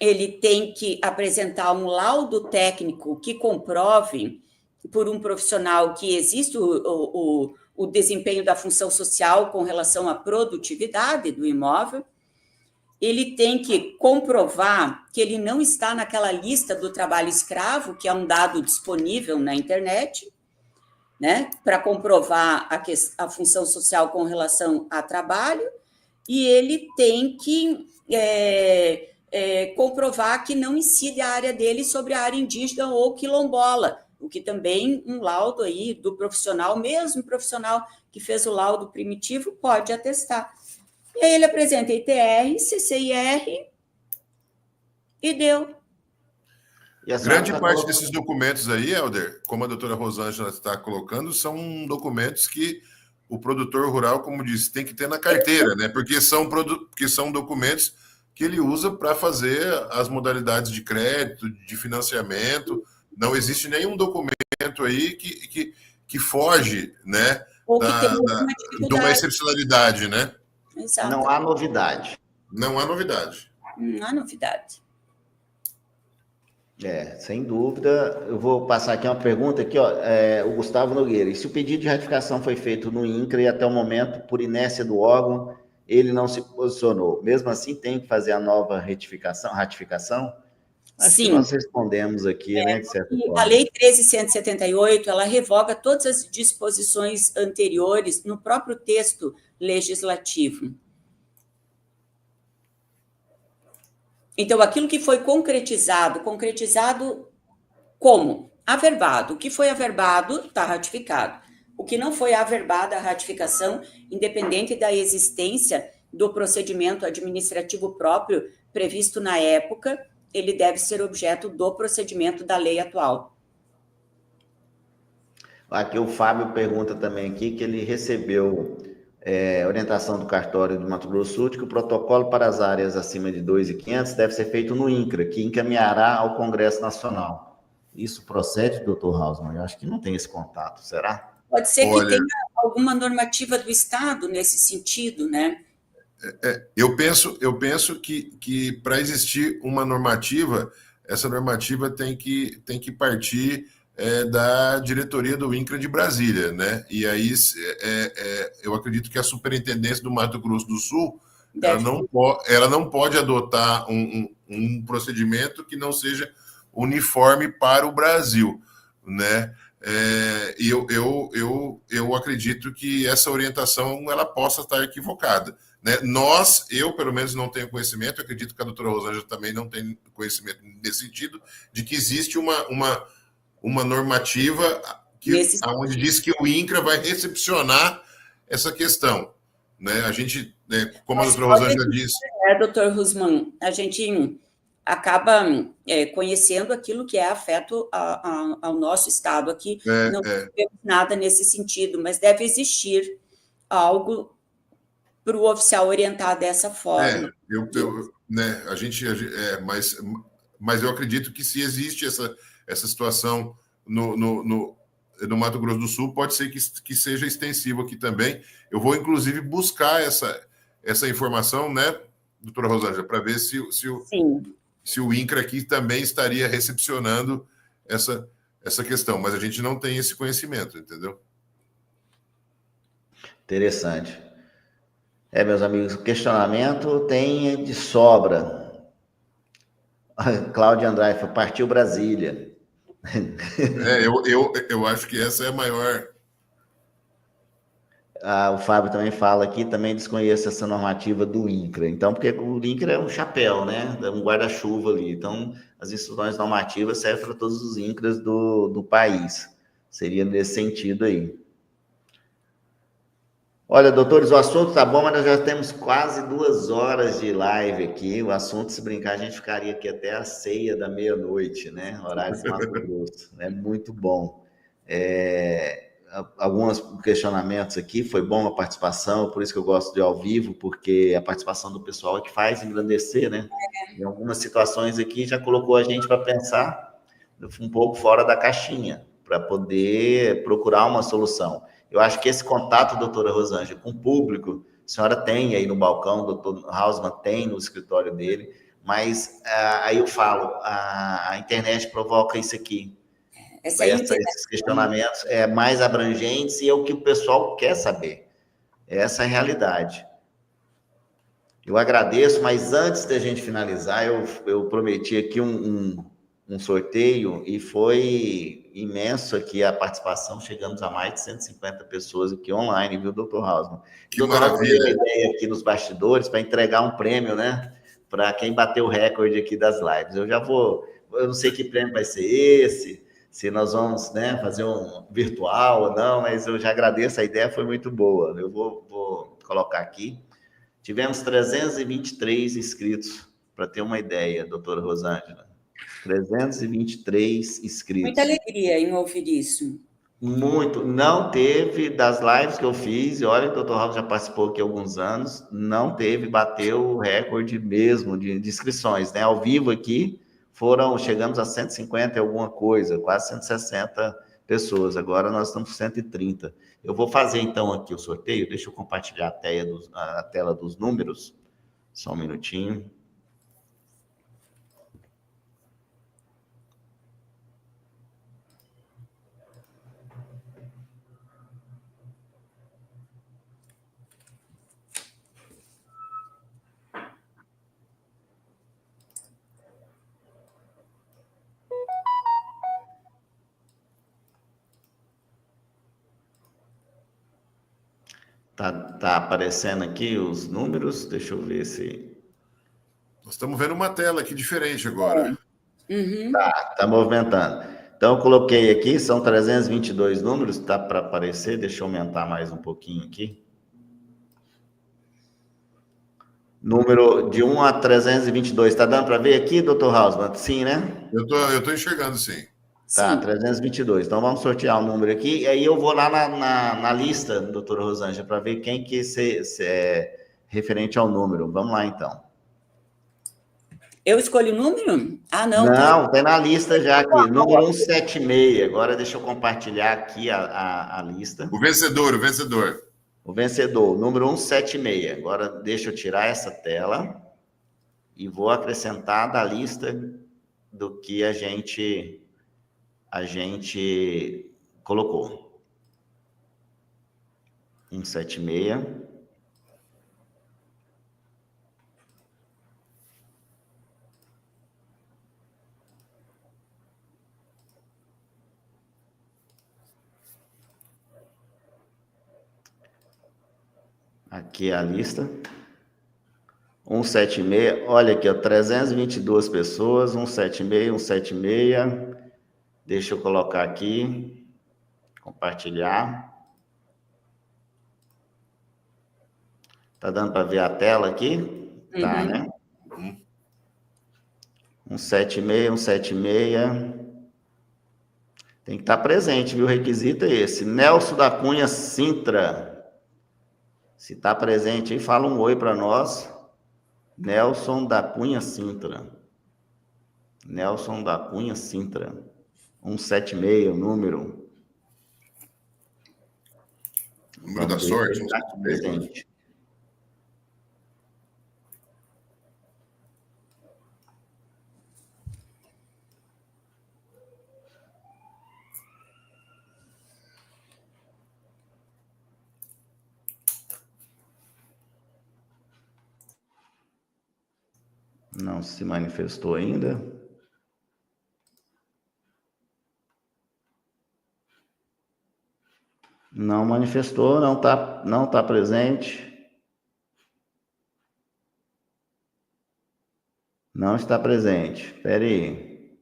ele tem que apresentar um laudo técnico que comprove, por um profissional, que existe o desempenho da função social com relação à produtividade do imóvel. Ele tem que comprovar que ele não está naquela lista do trabalho escravo, que é um dado disponível na internet, né, para comprovar a função social com relação a trabalho, e ele tem que comprovar que não incide a área dele sobre a área indígena ou quilombola, o que também um laudo aí do profissional, mesmo profissional que fez o laudo primitivo, pode atestar. E aí ele apresenta ITR, CCIR e deu. E grande parte desses documentos aí, Helder, como a doutora Rosângela está colocando, são documentos que o produtor rural, como disse, tem que ter na carteira, né? Porque são documentos que ele usa para fazer as modalidades de crédito, de financiamento. Não existe nenhum documento aí que foge, né, de uma excepcionalidade, né? Exato. Não há novidade. Não há novidade. Não há novidade. Sem dúvida. Eu vou passar aqui uma pergunta aqui, ó, o Gustavo Nogueira. E se o pedido de ratificação foi feito no INCRA e até o momento, por inércia do órgão, ele não se posicionou, mesmo assim tem que fazer a nova ratificação? Acho Sim. Que nós respondemos aqui, né, de certa forma. A Lei 13.178, ela revoga todas as disposições anteriores no próprio texto legislativo. Então, aquilo que foi concretizado como? Averbado. O que foi averbado está ratificado. O que não foi averbada a ratificação, independente da existência do procedimento administrativo próprio previsto na época, ele deve ser objeto do procedimento da lei atual. Aqui o Fábio pergunta também aqui que ele recebeu orientação do cartório do Mato Grosso do Sul de que o protocolo para as áreas acima de 2.500 deve ser feito no INCRA, que encaminhará ao Congresso Nacional. Isso procede, doutor Hausmann? Eu acho que não tem esse contato, será? Pode ser que tenha alguma normativa do Estado nesse sentido, né? Eu penso que para existir uma normativa, essa normativa tem que partir da diretoria do INCRA de Brasília, né? E aí eu acredito que a Superintendência do Mato Grosso do Sul ela não pode adotar um procedimento que não seja uniforme para o Brasil, né? E eu acredito que essa orientação ela possa estar equivocada, né? Eu pelo menos não tenho conhecimento, acredito que a doutora Rosângela também não tem conhecimento nesse sentido, de que existe uma uma normativa onde diz que o INCRA vai recepcionar essa questão. Né? A gente, como a doutora Rosângela disse... doutor Rusman, a gente acaba conhecendo aquilo que é afeto ao nosso Estado aqui. Não temos nada nesse sentido, mas deve existir algo para o oficial orientar dessa forma. Né, mas eu acredito que se existe essa situação no Mato Grosso do Sul, pode ser que seja extensivo aqui também. Eu vou, inclusive, buscar essa informação, né, doutora Rosângela, para ver se o INCRA aqui também estaria recepcionando essa questão, mas a gente não tem esse conhecimento, entendeu? Interessante. Meus amigos, o questionamento tem de sobra. Cláudia Andrade, partiu Brasília. Eu acho que essa é a maior. O Fábio também fala aqui, também desconheço essa normativa do INCRA. Então, porque o INCRA é um chapéu, né? É um guarda-chuva ali. Então, as instruções normativas servem para todos os INCRAs do país. Seria nesse sentido aí. Olha, doutores, o assunto tá bom, mas nós já temos quase 2 horas de live aqui. O assunto, se brincar, a gente ficaria aqui até a ceia da meia-noite, né? Horário de Mato Grosso. É muito bom. Alguns questionamentos aqui, foi bom a participação, por isso que eu gosto de ao vivo, porque a participação do pessoal é que faz engrandecer, né? Em algumas situações aqui já colocou a gente para pensar um pouco fora da caixinha, para poder procurar uma solução. Eu acho que esse contato, doutora Rosângela, com o público, a senhora tem aí no balcão, o doutor Hausmann tem no escritório dele, mas aí eu falo, a internet provoca isso aqui. Esses questionamentos mais abrangentes e é o que o pessoal quer saber. Essa é a realidade. Eu agradeço, mas antes da gente finalizar, eu prometi aqui um sorteio e foi imenso aqui a participação, chegamos a mais de 150 pessoas aqui online, viu, doutor Hausmann? Que maravilha! Uma ideia aqui nos bastidores para entregar um prêmio, né? Para quem bateu o recorde aqui das lives. Eu não sei que prêmio vai ser esse, se nós vamos, né, fazer um virtual ou não, mas eu já agradeço, a ideia foi muito boa. Eu vou colocar aqui. Tivemos 323 inscritos, para ter uma ideia, doutora Rosângela. 323 inscritos. Muita alegria em ouvir isso. Muito. Não teve, das lives que eu fiz, e olha, o doutor Raul já participou aqui há alguns anos, não teve, bateu o recorde mesmo de inscrições, né? Ao vivo aqui, chegamos a 150 e alguma coisa, quase 160 pessoas. Agora nós estamos com 130. Eu vou fazer, então, aqui o sorteio. Deixa eu compartilhar a tela dos números. Só um minutinho. Tá aparecendo aqui os números, deixa eu ver se... Nós estamos vendo uma tela aqui diferente agora. Uhum. Tá movimentando. Então, eu coloquei aqui, são 322 números, tá para aparecer, deixa eu aumentar mais um pouquinho aqui. Número de 1 a 322, tá dando para ver aqui, doutor Hausmann? Sim, né? Eu tô enxergando, sim. Tá, Sim. 322. Então, vamos sortear o número aqui. E aí eu vou lá na lista, doutora Rosângela, para ver quem que é referente ao número. Vamos lá, então. Eu escolho o número? Ah, não. Não, tem na lista já aqui. Número 176. Agora, deixa eu compartilhar aqui a lista. O vencedor. O vencedor, número 176. Agora, deixa eu tirar essa tela e vou acrescentar da lista do que a gente colocou. 176. Aqui é a lista. 176. Olha aqui, ó, 322 pessoas. 176, 176. Deixa eu colocar aqui, compartilhar. Tá dando para ver a tela aqui? Tá, né? 176, 176. Tem que estar presente, viu? O requisito é esse. Nelson da Cunha Sintra. Se está presente aí, fala um oi para nós. Nelson da Cunha Sintra. Nelson da Cunha Sintra. 176, o número. Número da sorte. Está presente. Não se manifestou ainda. Não manifestou, não tá presente. Não está presente. Espera aí.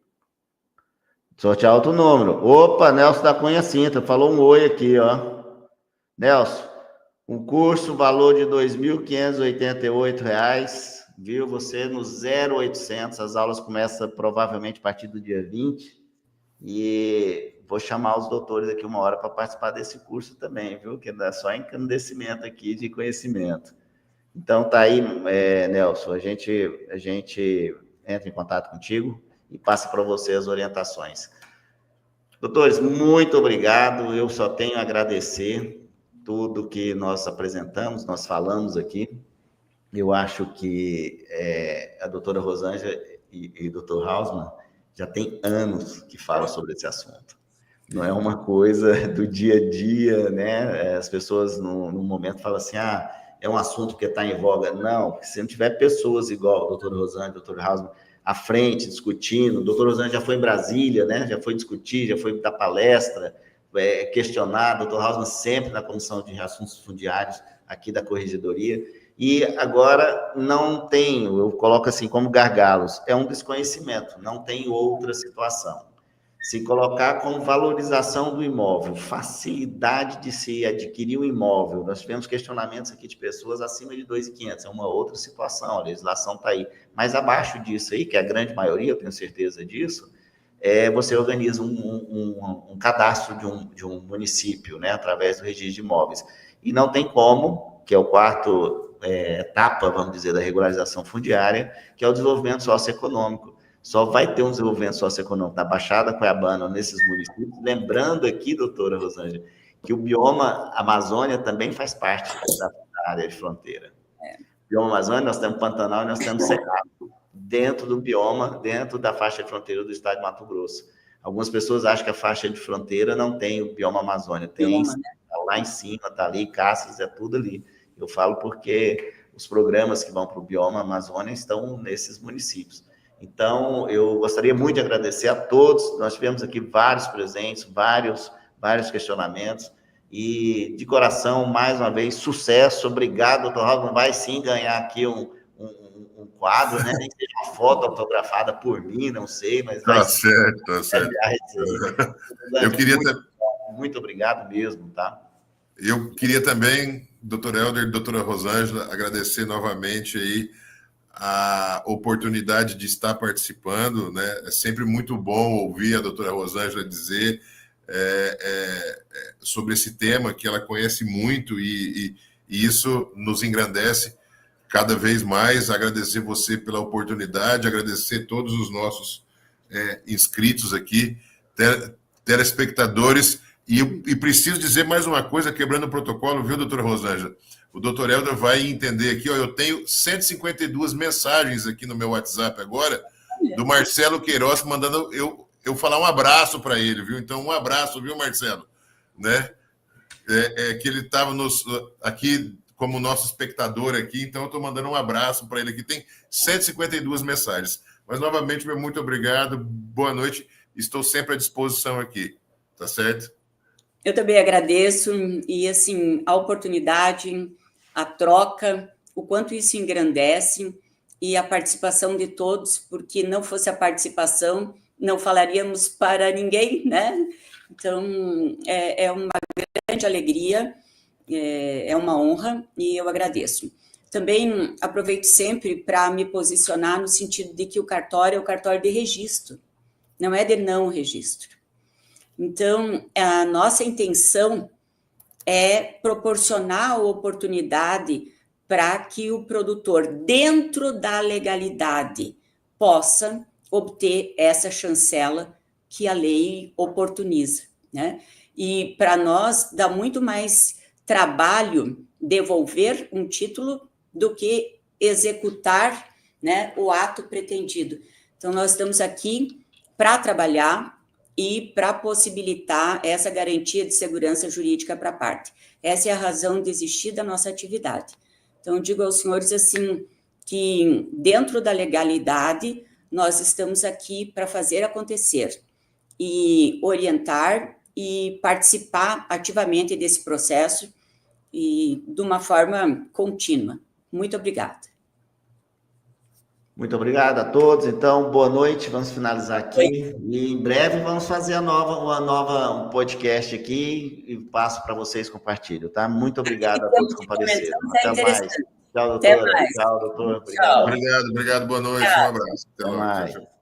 Sortear outro número. Opa, Nelson da Cunha Sintra. Falou um oi aqui, ó. Nelson, um curso, valor de R$ 2.588. Viu? Você no 0800. As aulas começam provavelmente a partir do dia 20. E vou chamar os doutores aqui uma hora para participar desse curso também, viu? Que dá só engrandecimento aqui de conhecimento. Então, tá aí, Nelson, a gente entra em contato contigo e passa para você as orientações. Doutores, muito obrigado. Eu só tenho a agradecer tudo que nós apresentamos, nós falamos aqui. Eu acho que a doutora Rosângela e o doutor Hausmann já tem anos que falam sobre esse assunto. Não é uma coisa do dia a dia, né? As pessoas, no momento, falam assim, é um assunto que está em voga. Não, se não tiver pessoas igual o doutor Rosângela, o doutor Hausmann, à frente, discutindo, o doutor Rosângela já foi em Brasília, né? Já foi discutir, já foi dar palestra, questionar, o doutor Hausmann sempre na Comissão de Assuntos Fundiários, aqui da Corregedoria, e agora não tem, eu coloco assim como gargalos, é um desconhecimento, não tem outra situação. Se colocar como valorização do imóvel, facilidade de se adquirir o imóvel, nós tivemos questionamentos aqui de pessoas acima de 2.500, é uma outra situação, a legislação está aí. Mas abaixo disso aí, que é a grande maioria, eu tenho certeza disso, você organiza um cadastro de um município, né, através do registro de imóveis. E não tem como, que é o quarto etapa, vamos dizer, da regularização fundiária, que é o desenvolvimento socioeconômico. Só vai ter um desenvolvimento socioeconômico na Baixada Cuiabana, nesses municípios. Lembrando aqui, doutora Rosângela, que o bioma Amazônia também faz parte da área de fronteira. O bioma Amazônia, nós temos Pantanal e nós temos Cerrado, dentro do bioma, dentro da faixa de fronteira do estado de Mato Grosso. Algumas pessoas acham que a faixa de fronteira não tem o bioma Amazônia. Tem, tá lá em cima, tá ali, Cáceres, é tudo ali. Eu falo porque os programas que vão para o bioma Amazônia estão nesses municípios. Então, eu gostaria muito de agradecer a todos. Nós tivemos aqui vários presentes, vários questionamentos. E, de coração, mais uma vez, sucesso. Obrigado, doutor Hausmann. Vai, sim, ganhar aqui um quadro, né? Nem que seja uma foto autografada por mim, não sei, mas... Tá certo, tá certo. Eu queria... Muito obrigado mesmo, tá? Eu queria também, doutor Helder e doutora Rosângela, agradecer novamente aí a oportunidade de estar participando, né? É sempre muito bom ouvir a doutora Rosângela dizer sobre esse tema que ela conhece muito e isso nos engrandece cada vez mais. Agradecer você pela oportunidade, agradecer todos os nossos inscritos aqui, telespectadores. E preciso dizer mais uma coisa, quebrando o protocolo, viu, doutora Rosângela? O doutor Helder vai entender aqui, ó, eu tenho 152 mensagens aqui no meu WhatsApp agora, do Marcelo Queiroz, mandando eu falar um abraço para ele, viu? Então, um abraço, viu, Marcelo? Né? Que ele estava aqui como nosso espectador aqui, então eu estou mandando um abraço para ele aqui. Tem 152 mensagens. Mas, novamente, meu muito obrigado, boa noite, estou sempre à disposição aqui, tá certo? Eu também agradeço, e assim, a oportunidade, a troca, o quanto isso engrandece, e a participação de todos, porque não fosse a participação, não falaríamos para ninguém, né? Então, é uma grande alegria, é uma honra, e eu agradeço. Também aproveito sempre para me posicionar no sentido de que o cartório é o cartório de registro, não é de não registro. Então, a nossa intenção é proporcionar a oportunidade para que o produtor, dentro da legalidade, possa obter essa chancela que a lei oportuniza, né? E para nós dá muito mais trabalho devolver um título do que executar, né, o ato pretendido. Então, nós estamos aqui para trabalhar e para possibilitar essa garantia de segurança jurídica para a parte. Essa é a razão de existir da nossa atividade. Então, eu digo aos senhores assim, que dentro da legalidade, nós estamos aqui para fazer acontecer e orientar e participar ativamente desse processo e de uma forma contínua. Muito obrigada. Muito obrigado a todos. Então, boa noite. Vamos finalizar aqui. E em breve vamos fazer um podcast aqui e passo para vocês compartilham, tá? Muito obrigado a todos que compareceram. Até mais. Tchau, doutora. Tchau, doutor. Obrigado. Obrigado. Boa noite. Um abraço. Até mais.